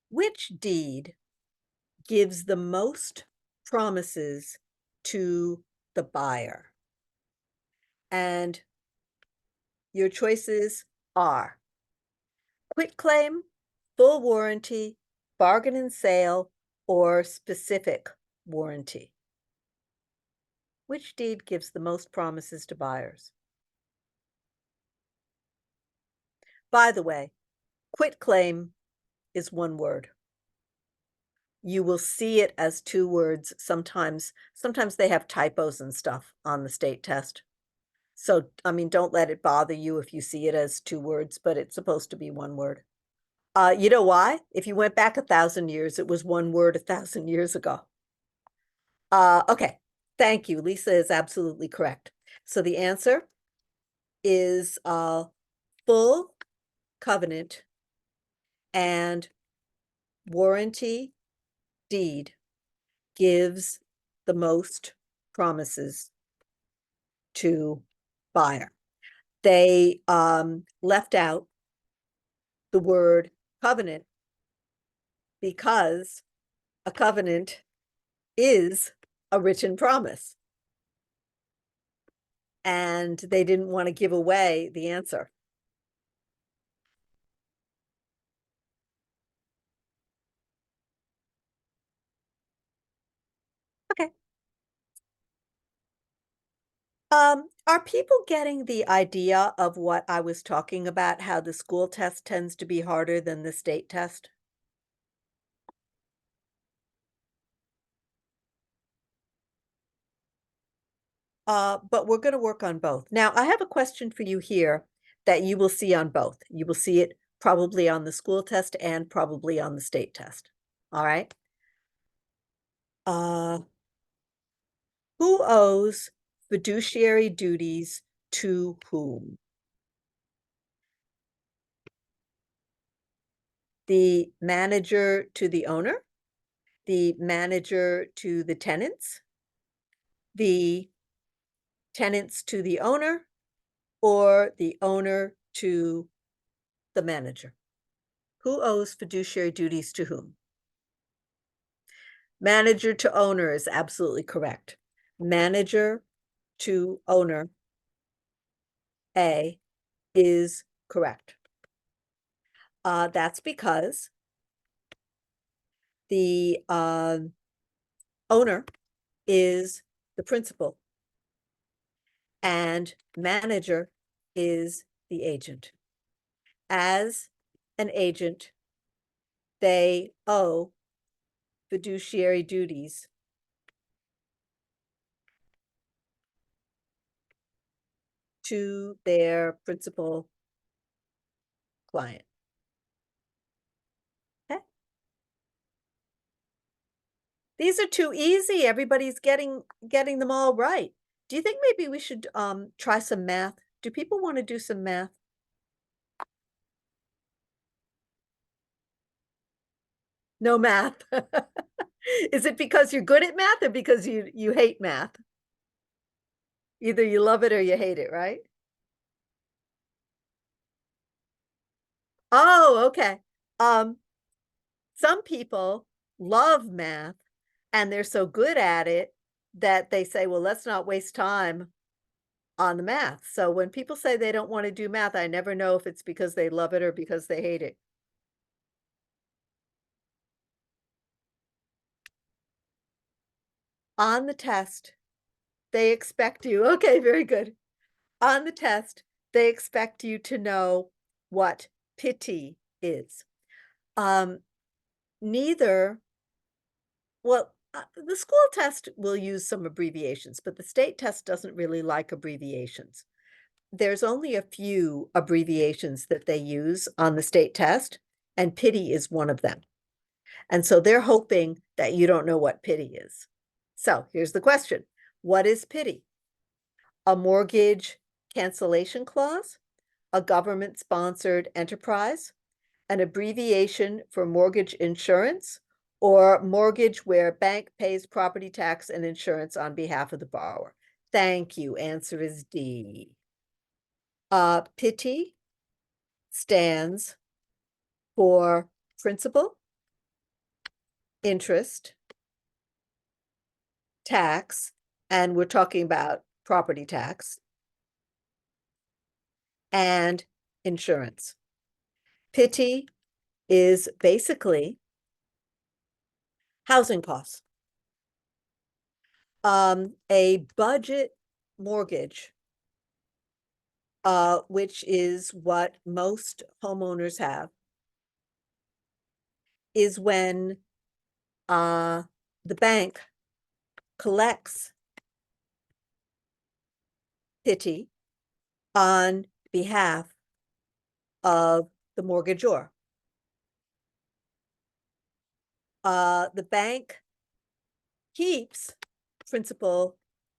Which deed gives the most promises to the buyer? And your choices are quitclaim, full warranty, bargain and sale, or specific warranty. Which deed gives the most promises to buyers? By the way, quitclaim is one word. You will see it as two words sometimes. Sometimes they have typos and stuff on the state test. So, I mean, don't let it bother you if you see it as two words, but it's supposed to be one word. You know why? If you went back 1,000 years, it was one word 1,000 years ago. Okay. Thank you. Lisa is absolutely correct. So the answer is full covenant and warranty deed gives the most promises to buyer. They left out the word covenant because a covenant is a written promise. And they didn't want to give away the answer. Okay. Are people getting the idea of what I was talking about, how the school test tends to be harder than the state test? But we're going to work on both. Now, I have a question for you here that you will see on both. You will see it probably on the school test and probably on the state test. All right. Uh, who owes fiduciary duties to whom? The manager to the owner, the manager to the tenants, the tenants to the owner, or the owner to the manager? Who owes fiduciary duties to whom? Manager to owner is absolutely correct. Manager to owner, A, is correct. That's because the owner is the principal and manager is the agent. As an agent, they owe fiduciary duties to their principal client. Okay. These are too easy. Everybody's getting them all right. Do you think maybe we should try some math? Do people want to do some math? No math. Is it because you're good at math or because you hate math? Either you love it or you hate it, right? Oh, okay. Um, some people love math and they're so good at it that they say, well, let's not waste time on the math. So when people say they don't want to do math, I never know if it's because they love it or because they hate it. On the test, they expect you. Okay, very good. On the test, they expect you to know what pity is. Um, neither, well, The school test will use some abbreviations, but the state test doesn't really like abbreviations. There's only a few abbreviations that they use on the state test, and pity is one of them. And so they're hoping that you don't know what pity is. So here's the question. What is pity? A mortgage cancellation clause? A government-sponsored enterprise? An abbreviation for mortgage insurance? Or mortgage where bank pays property tax and insurance on behalf of the borrower? Thank you. Answer is D. Pity stands for principal, interest, tax, and we're talking about property tax, and insurance. Pity is basically housing costs. A budget mortgage, which is what most homeowners have, is when the bank collects pity on behalf of the mortgagor. The bank keeps principal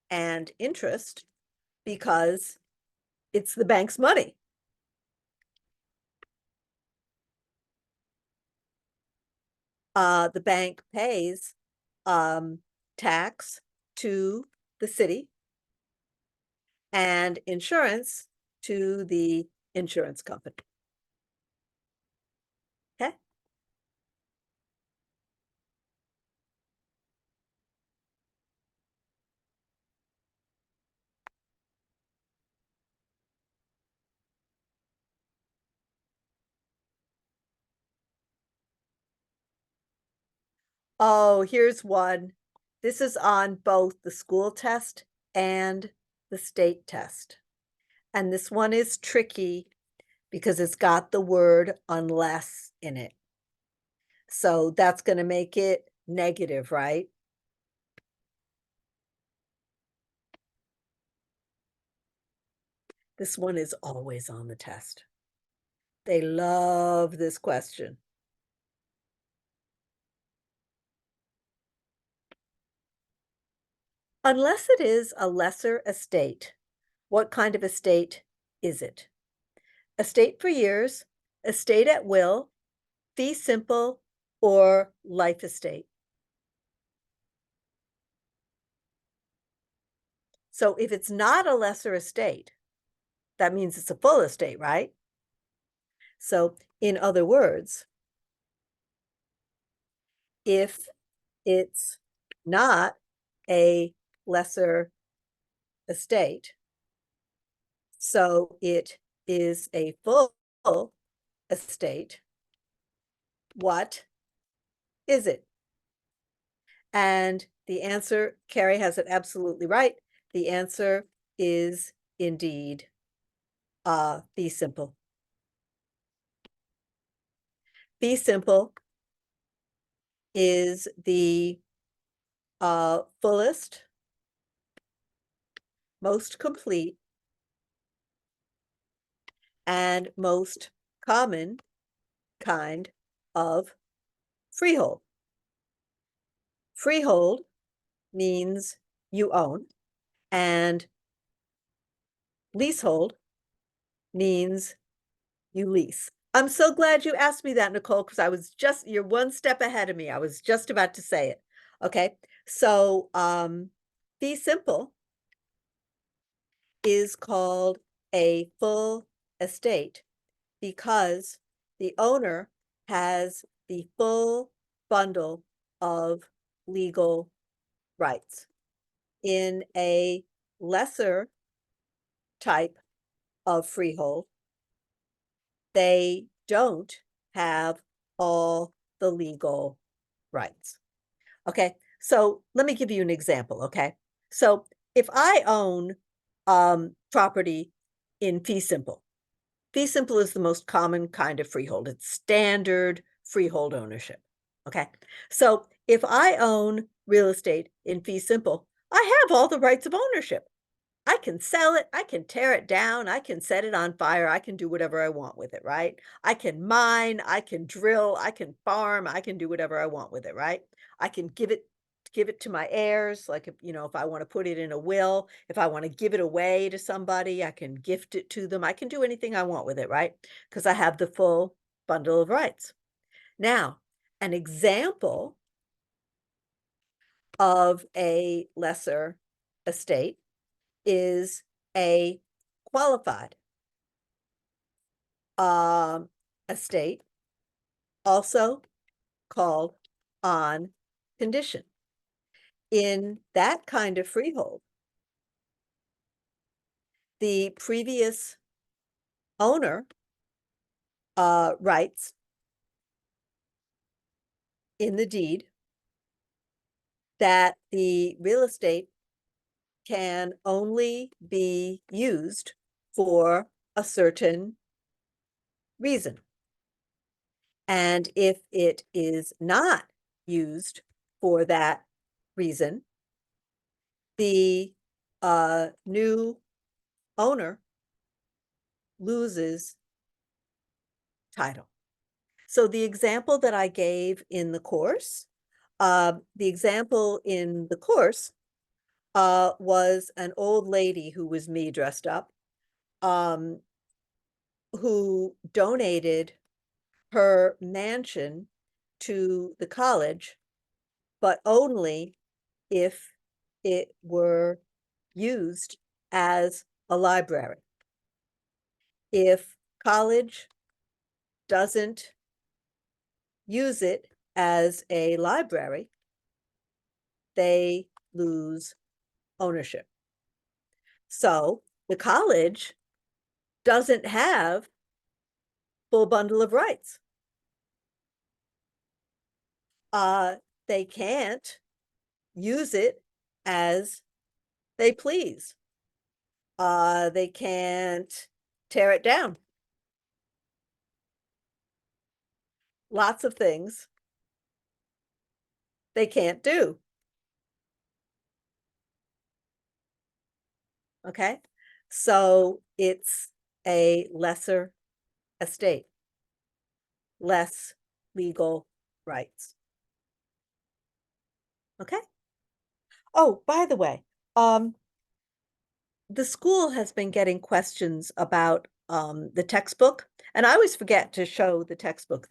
and interest because it's the bank's money. The bank pays tax to the city and insurance to the insurance company. Okay. Oh, here's one. This is on both the school test and the state test. And this one is tricky because it's got the word unless in it. So that's going to make it negative, right? This one is always on the test. They love this question. Unless it is a lesser estate, what kind of estate is it? Estate for years, estate at will, fee simple, or life estate? So if it's not a lesser estate, that means it's a full estate, right? So in other words, if it's not a lesser estate, so it is a full estate, what is it? And the answer, Carrie has it absolutely right. The answer is indeed fee simple. Fee simple is the fullest, most complete, and most common kind of freehold. Freehold means you own, and leasehold means you lease. I'm so glad you asked me that, Nicole, because you're one step ahead of me. I was just about to say it. Okay, so fee simple is called a full estate because the owner has the full bundle of legal rights. In a lesser type of freehold, they don't have all the legal rights. Okay, so let me give you an example, okay? So if I own property in fee simple, fee simple is the most common kind of freehold. It's standard freehold ownership. Okay, so If I own real estate in fee simple, I have all the rights of ownership. I can sell it, I can tear it down, I can set it on fire, I can do whatever I want with it, right? I can mine, I can drill, I can farm, I can do whatever I want with it, right? I can give it to my heirs, like if I want to put it in a will, if I want to give it away to somebody, I can gift it to them. I can do anything I want with it, right? Because I have the full bundle of rights. Now, an example of a lesser estate is a qualified estate, also called on condition. In that kind of freehold, the previous owner writes in the deed that the real estate can only be used for a certain reason. And if it is not used for that reason, the new owner loses title. So the example that I gave in the course, was an old lady who was me dressed up, um, who donated her mansion to the college, but only if it were used as a library. If college doesn't use it as a library, they lose ownership. So the college doesn't have full bundle of rights. They can't use it as they please. They can't tear it down. Lots of things they can't do. Okay? So it's a lesser estate, less legal rights. Okay? Oh, by the way, the school has been getting questions about the textbook, and I always forget to show the textbook.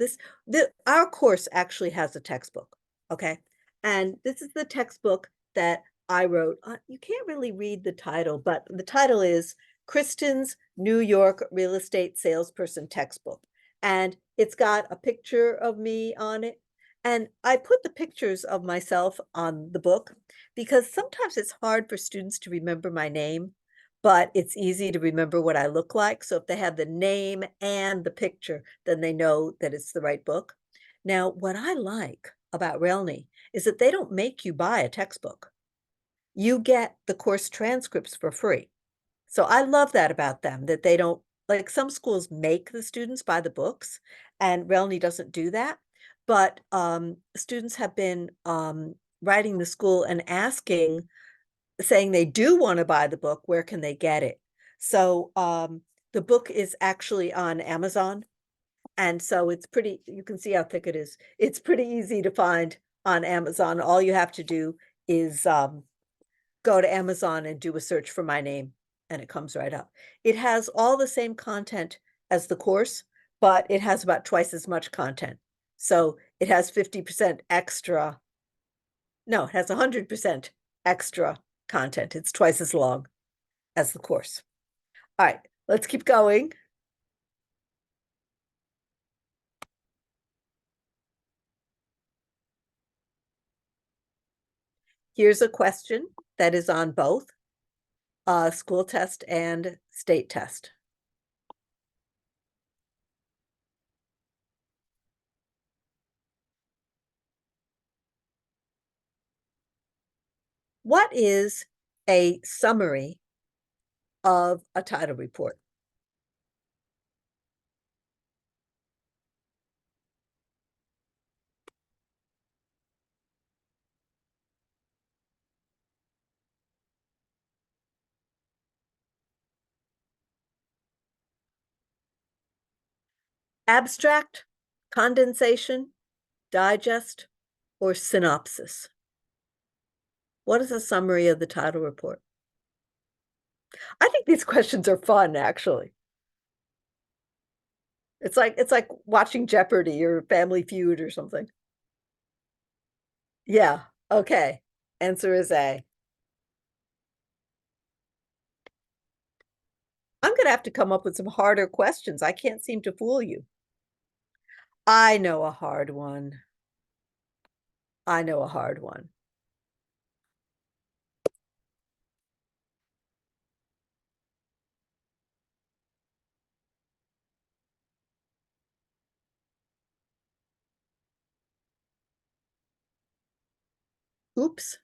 Our course actually has a textbook, okay? And this is the textbook that I wrote. You can't really read the title, but the title is Kristen's New York Real Estate Salesperson Textbook. And it's got a picture of me on it. And I put the pictures of myself on the book because sometimes it's hard for students to remember my name, but it's easy to remember what I look like. So if they have the name and the picture, then they know that it's the right book. Now, what I like about RELNY is that they don't make you buy a textbook. You get the course transcripts for free. So I love that about them, that they don't, like some schools make the students buy the books, and RELNY doesn't do that. But students have been writing the school and saying they do want to buy the book, where can they get it? So the book is actually on Amazon. And so you can see how thick it is. It's pretty easy to find on Amazon. All you have to do is go to Amazon and do a search for my name, and it comes right up. It has all the same content as the course, but it has about twice as much content. So it has 50% extra. No, it has 100% extra content. It's twice as long as the course. All right, let's keep going. Here's a question that is on both school test and state test. What is a summary of a title report? Abstract, condensation, digest, or synopsis? What is a summary of the title report? I think these questions are fun, actually. It's like watching Jeopardy or Family Feud or something. Yeah, okay. Answer is A. I'm gonna have to come up with some harder questions. I can't seem to fool you. I know a hard one. I know a hard one. Oops.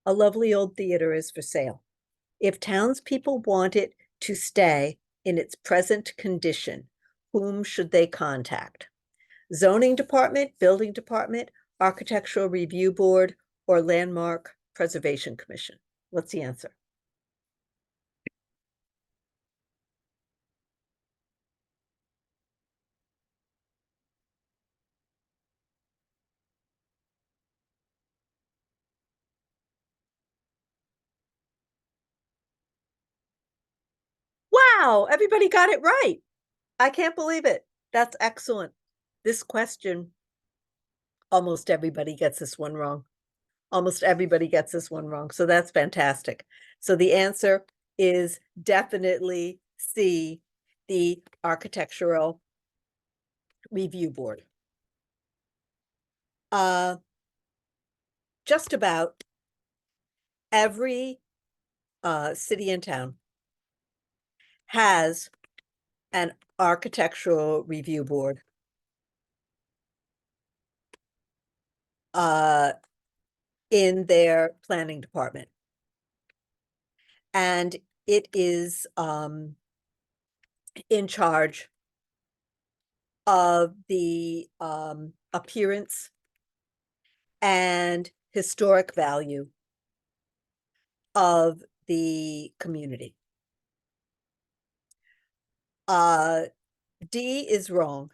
A lovely old theater is for sale. If townspeople want it to stay in its present condition, whom should they contact? Zoning department, building department, architectural review board, or landmark preservation commission? What's the answer? Wow, everybody got it right. I can't believe it. That's excellent. This question, almost everybody gets this one wrong. Almost everybody gets this one wrong. So that's fantastic. So the answer is definitely C, the architectural review board. Uh, just about every city and town has an architectural review board uh, in their planning department. And it is in charge of the appearance and historic value of the community. Uh, D is wrong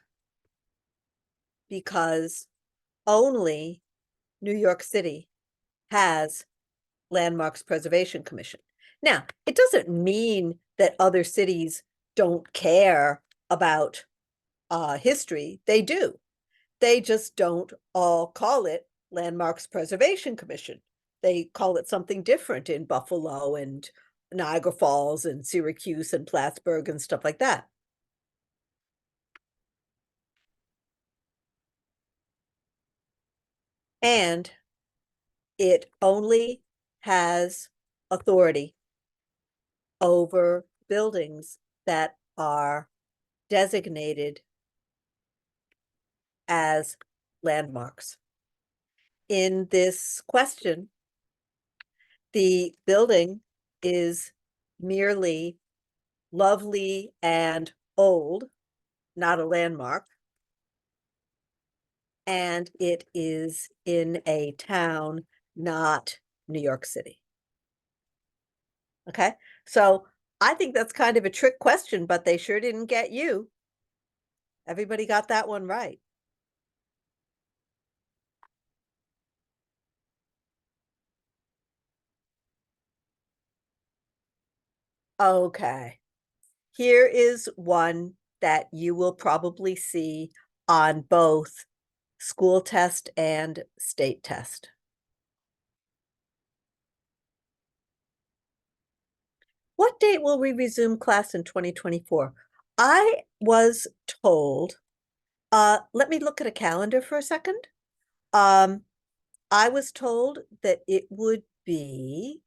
because only New York City has Landmarks Preservation Commission. Now, it doesn't mean that other cities don't care about history. They do. They just don't all call it Landmarks Preservation Commission. They call it something different in Buffalo and Niagara Falls and Syracuse and Plattsburgh and stuff like that. And it only has authority over buildings that are designated as landmarks. In this question, the building is merely lovely and old, not a landmark. And it is in a town, not New York City. Okay, so I think that's kind of a trick question, but they sure didn't get you. Everybody got that one right. Okay, here is one that you will probably see on both school test and state test. What date will we resume class in 2024? I was told Let me look at a calendar for a second. Um, I was told that it would be,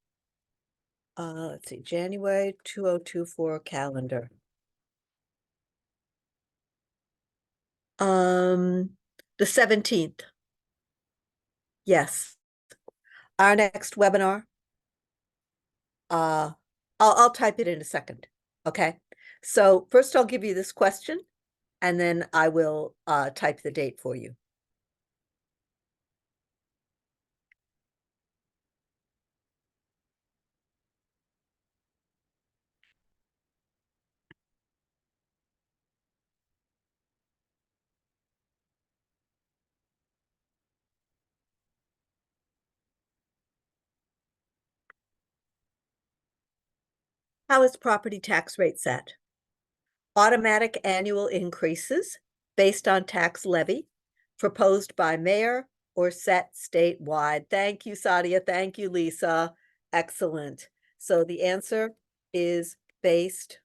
let's see, January 2024 calendar. The 17th. Yes. Our next webinar. I'll type it in a second. Okay. So first I'll give you this question and then I will type the date for you. How is property tax rate set? Automatic annual increases based on tax levy proposed by mayor or set statewide. Thank you, Sadia. Thank you, Lisa. Excellent. So the answer is based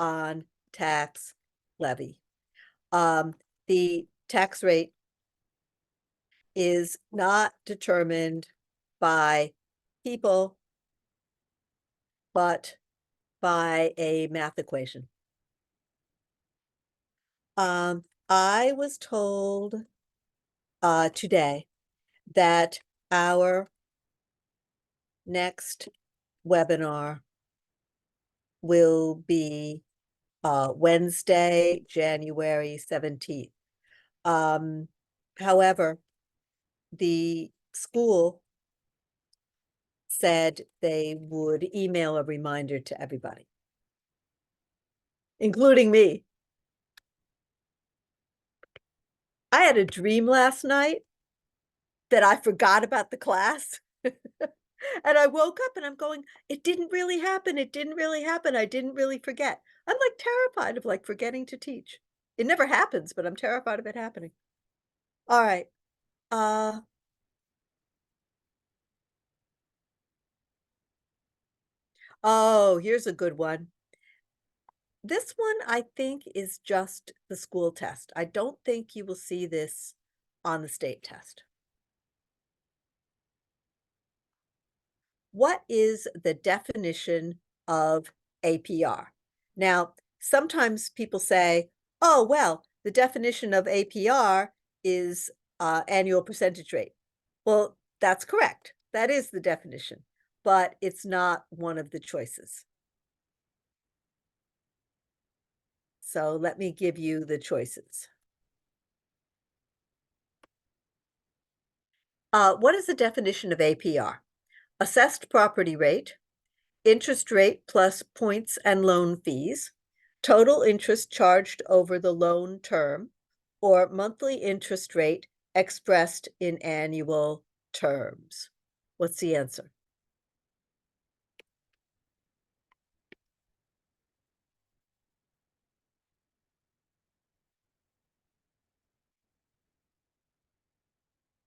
on tax levy. The tax rate is not determined by people, but by a math equation. I was told today that our next webinar will be Wednesday, January 17th. However, the school said they would email a reminder to everybody, including me. I had a dream last night that I forgot about the class. And I woke up and I'm going, it didn't really happen. It didn't really happen. I didn't really forget. I'm like terrified of like forgetting to teach. It never happens, but I'm terrified of it happening. All right. Uh, oh, here's a good one. This one I think is just the school test. I don't think you will see this on the state test. What is the definition of APR? Now, sometimes people say, oh, well, the definition of APR is annual percentage rate. Well, that's correct. That is the definition, but it's not one of the choices. So let me give you the choices. What is the definition of APR? Assessed property rate, interest rate plus points and loan fees, total interest charged over the loan term, or monthly interest rate expressed in annual terms. What's the answer?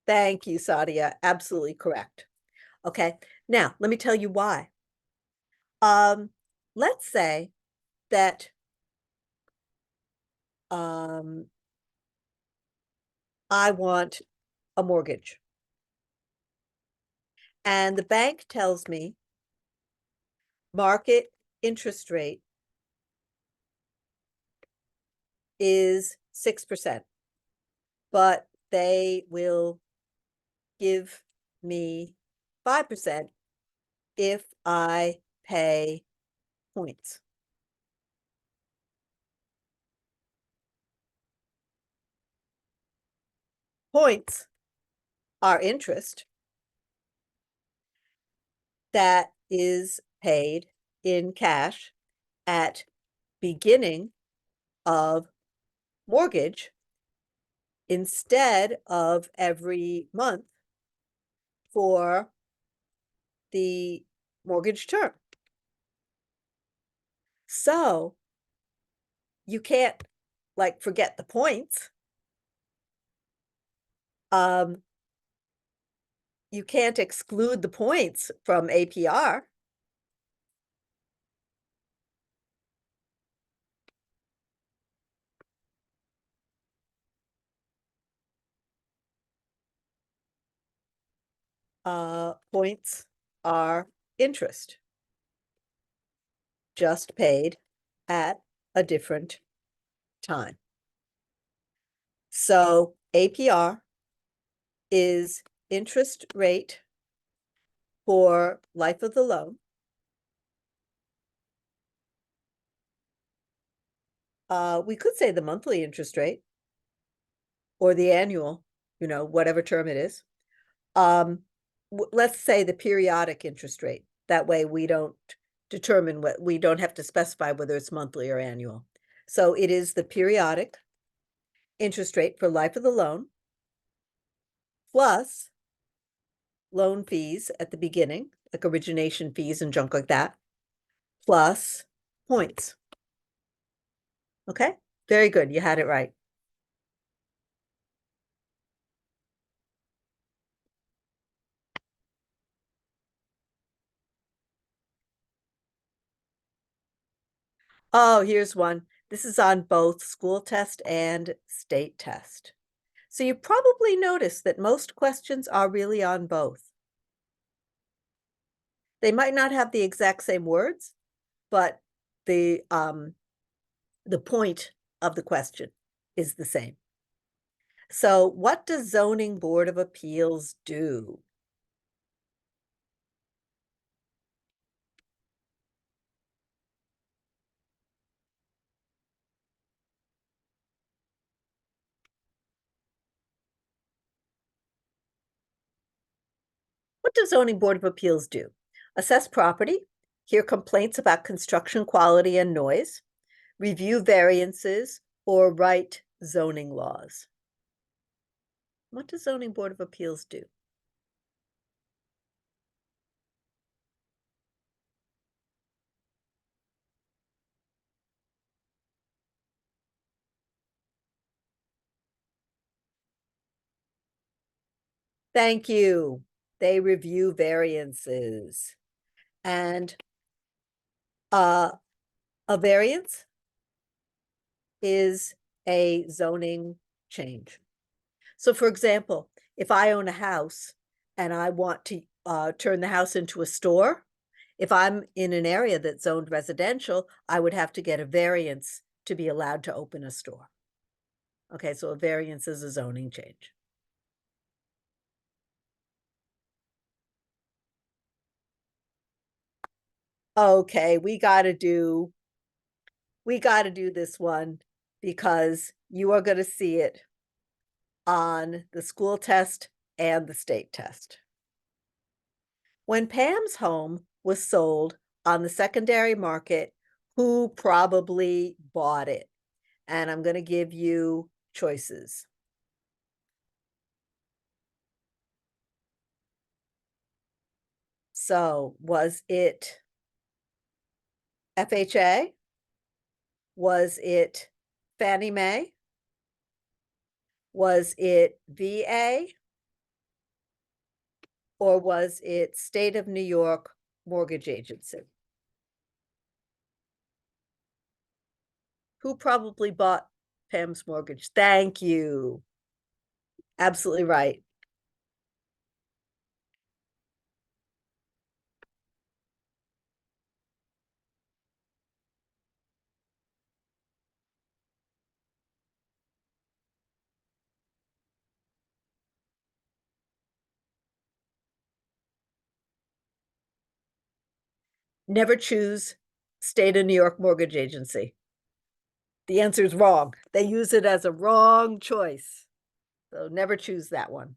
Thank you, Sadia. Absolutely correct. Okay, now let me tell you why. Let's say that I want a mortgage. And the bank tells me market interest rate is 6%, but they will give me 5% if I pay points. Points are interest that is paid in cash at beginning of mortgage instead of every month for the mortgage term. So you can't like forget the points. You can't exclude the points from APR. Points are interest, just paid at a different time. So APR is interest rate for life of the loan. We could say the monthly interest rate or the annual, whatever term it is. Let's say the periodic interest rate. That way we don't we don't have to specify whether it's monthly or annual. So it is the periodic interest rate for life of the loan plus loan fees at the beginning, like origination fees and junk like that, plus points. Okay, very good. You had it right. Oh, here's one. This is on both school test and state test. So you probably noticed that most questions are really on both. They might not have the exact same words, but the point of the question is the same. So what does Zoning Board of Appeals do? What does Zoning Board of Appeals do? Assess property, hear complaints about construction quality and noise, review variances, or write zoning laws. What does Zoning Board of Appeals do? Thank you. They review variances. And a variance is a zoning change. So for example, if I own a house and I want to turn the house into a store, if I'm in an area that's zoned residential, I would have to get a variance to be allowed to open a store. Okay, so a variance is a zoning change. Okay, we got to do this one because you are going to see it on the school test and the state test. When Pam's home was sold on the secondary market, who probably bought it? And I'm going to give you choices. So was it FHA? Was it Fannie Mae? Was it VA? Or was it State of New York Mortgage Agency? Who probably bought Pam's mortgage? Thank you. Absolutely right. Never choose State of New York Mortgage Agency. The answer is wrong. They use it as a wrong choice. So never choose that one.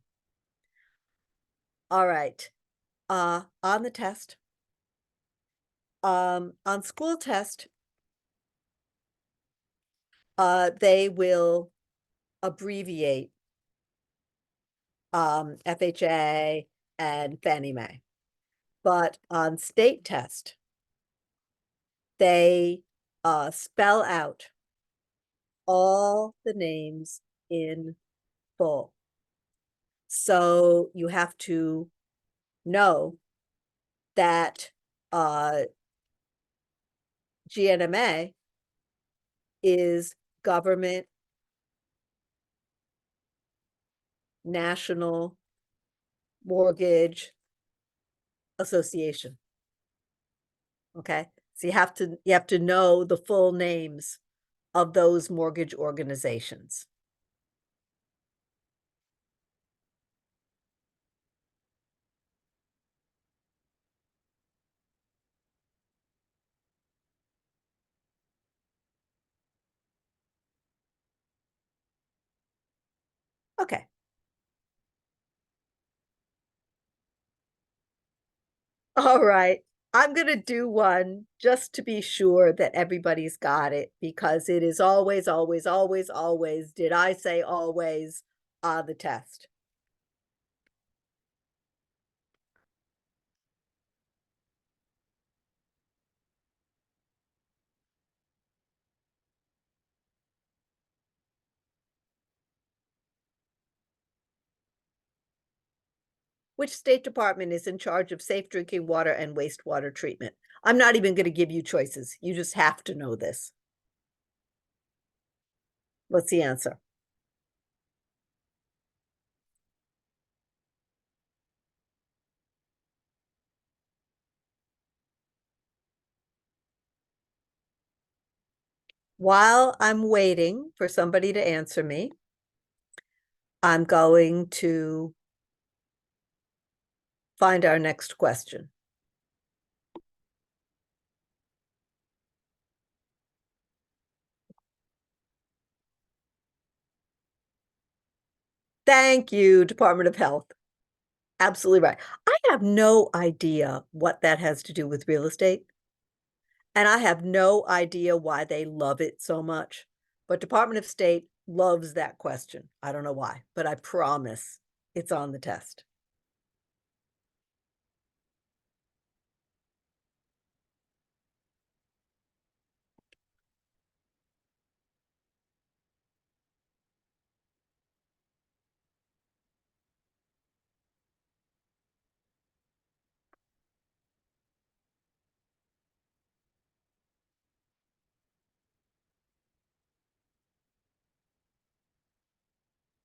All right. On the test. On school test, they will abbreviate FHA and Fannie Mae. But on state test, they spell out all the names in full. So you have to know that GNMA is Government National Mortgage association. Okay, so you have to know the full names of those mortgage organizations. Okay. All right. I'm gonna do one just to be sure that everybody's got it because it is always, always, always, always, did I say always, on the test. Which state department is in charge of safe drinking water and wastewater treatment? I'm not even gonna give you choices. You just have to know this. What's the answer? While I'm waiting for somebody to answer me, I'm going to find our next question. Thank you, Department of Health. Absolutely right. I have no idea what that has to do with real estate, and I have no idea why they love it so much. But Department of State loves that question. I don't know why, but I promise it's on the test.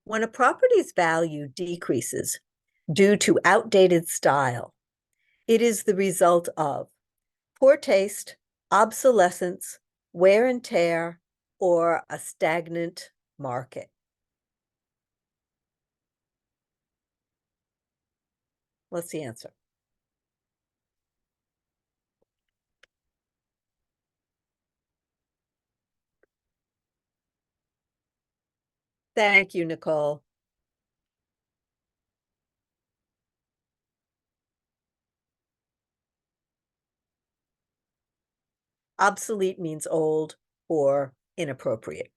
When a property's value decreases due to outdated style, it is the result of poor taste, obsolescence, wear and tear, or a stagnant market. What's the answer? Thank you, Nicole. Obsolete means old or inappropriate.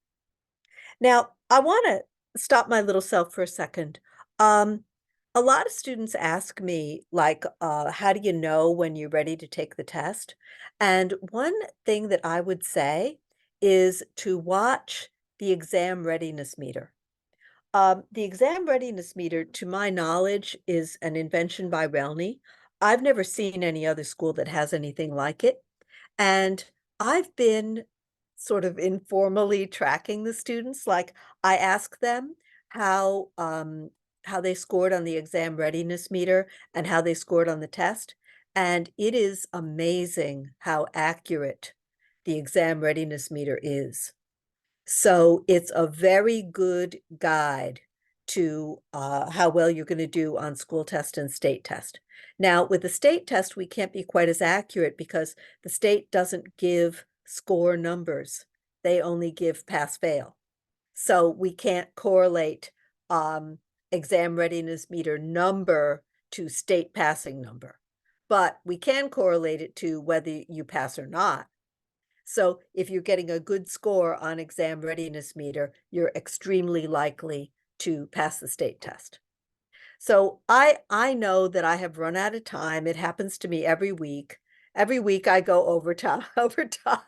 Now, I want to stop my little self for a second. Um, a lot of students ask me, like, how do you know when you're ready to take the test? And one thing that I would say is to watch the exam readiness meter. The exam readiness meter, to my knowledge, is an invention by RELNY. I've never seen any other school that has anything like it. And I've been sort of informally tracking the students. Like I ask them how they scored on the exam readiness meter and how they scored on the test. And it is amazing how accurate the exam readiness meter is. So it's a very good guide to how well you're going to do on school test and state test. Now, with the state test, we can't be quite as accurate because the state doesn't give score numbers. They only give pass fail. So we can't correlate um, exam readiness meter number to state passing number. But we can correlate it to whether you pass or not. So if you're getting a good score on exam readiness meter, you're extremely likely to pass the state test. So I know that I have run out of time. It happens to me every week. Every week I go overtime, overtime.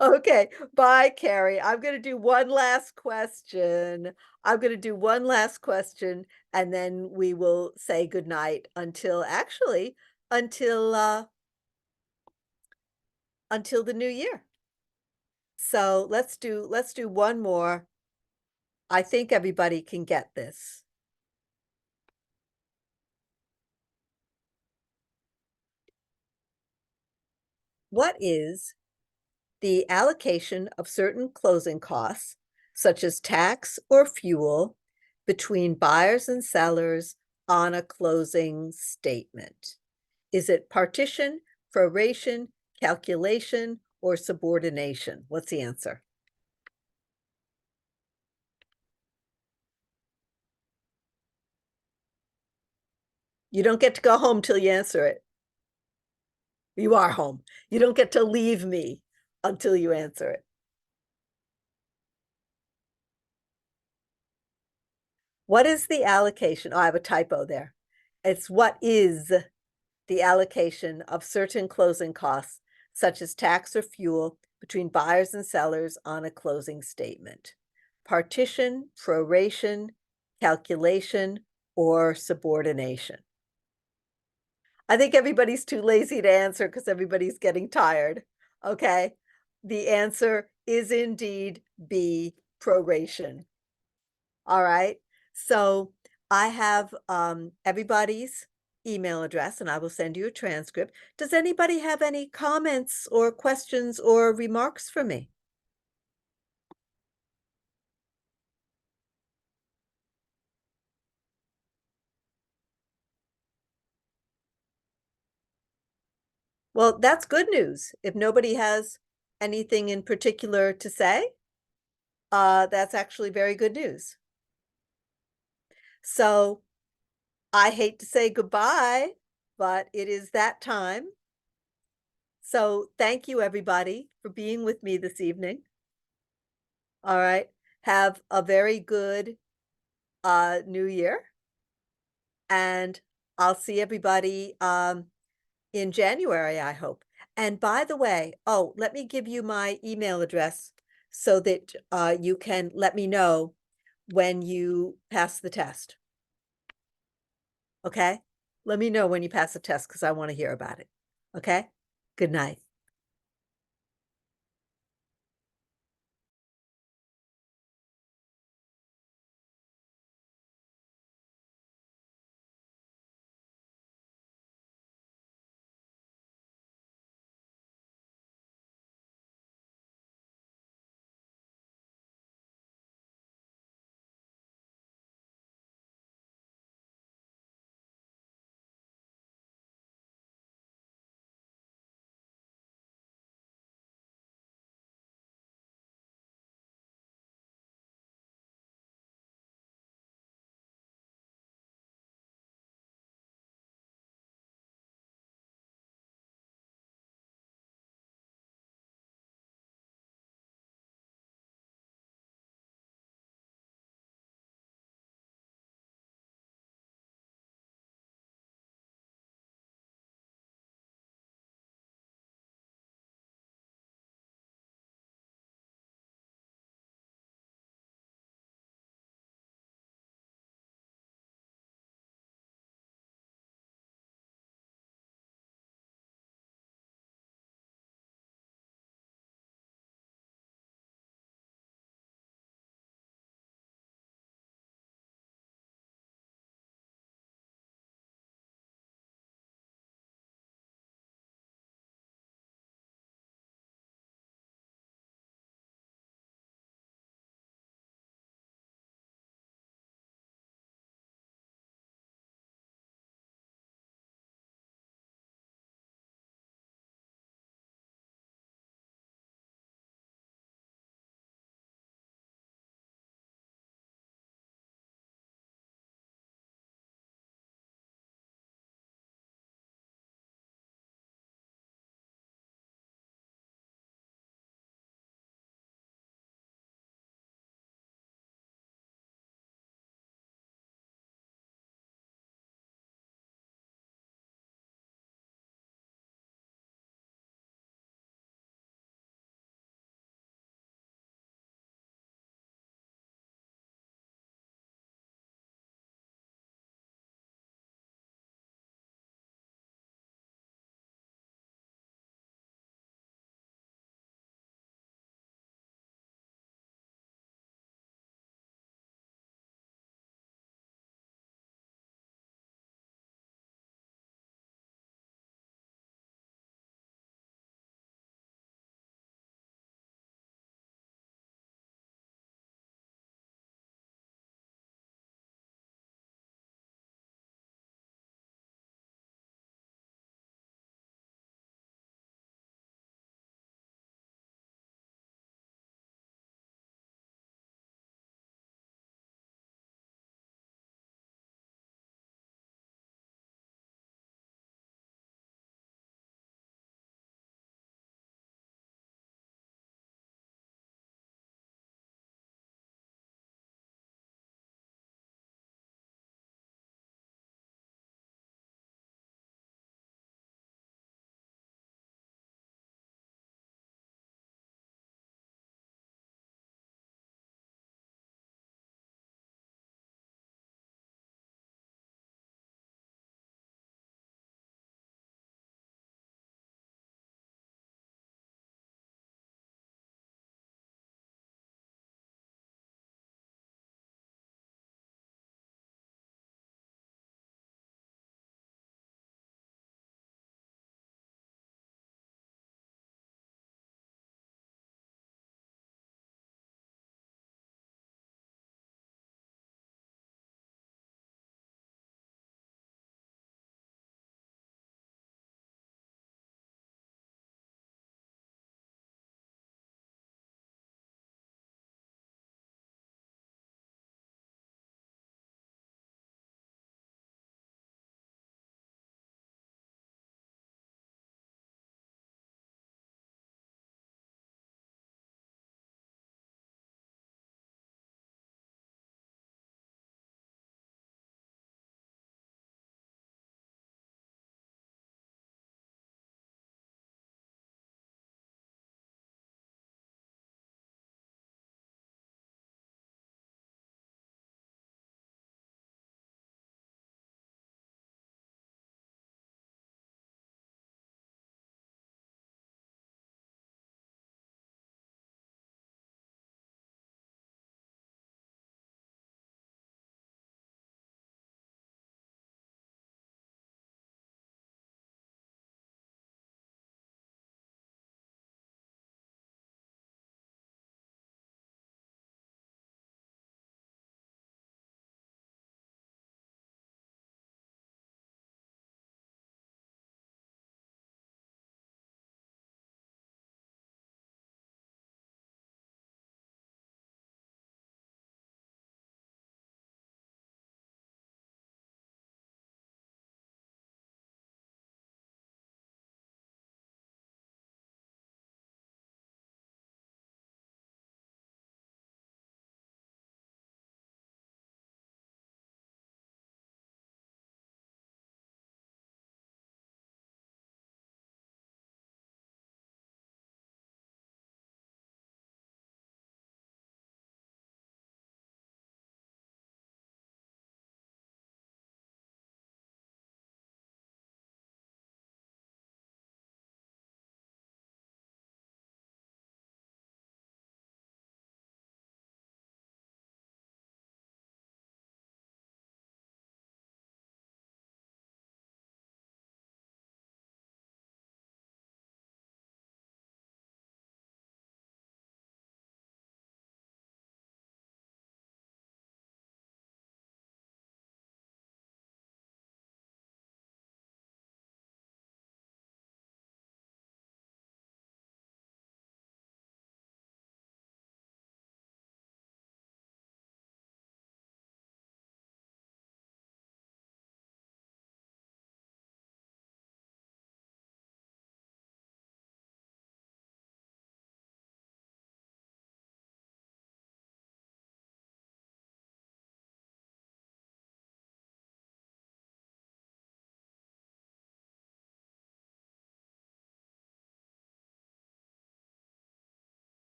Okay, bye, Carrie. I'm gonna do one last question. I'm gonna do one last question, and then we will say goodnight until actually until until the new year. So let's do one more. I think everybody can get this. What is the allocation of certain closing costs, such as tax or fuel, between buyers and sellers on a closing statement? Is it partition, proration, calculation, or subordination? What's the answer? You don't get to go home till you answer it. You are home. You don't get to leave me until you answer it. What is the allocation? Oh, I have a typo there. It's what is the allocation of certain closing costs, such as tax or fuel, between buyers and sellers on a closing statement? Partition, proration, calculation, or subordination? I think everybody's too lazy to answer because everybody's getting tired. Okay. The answer is indeed B, proration. All right. So I have everybody's email address and I will send you a transcript. Does anybody have any comments or questions or remarks for me? Well, that's good news. If nobody has anything in particular to say, that's actually very good news. So I hate to say goodbye, but it is that time. So thank you, everybody, for being with me this evening. All right. Have a very good new year. And I'll see everybody in January, I hope. And by the way, oh, let me give you my email address so that you can let me know when you pass the test. Okay? Let me know when you pass the test because I want to hear about it. Okay? Good night.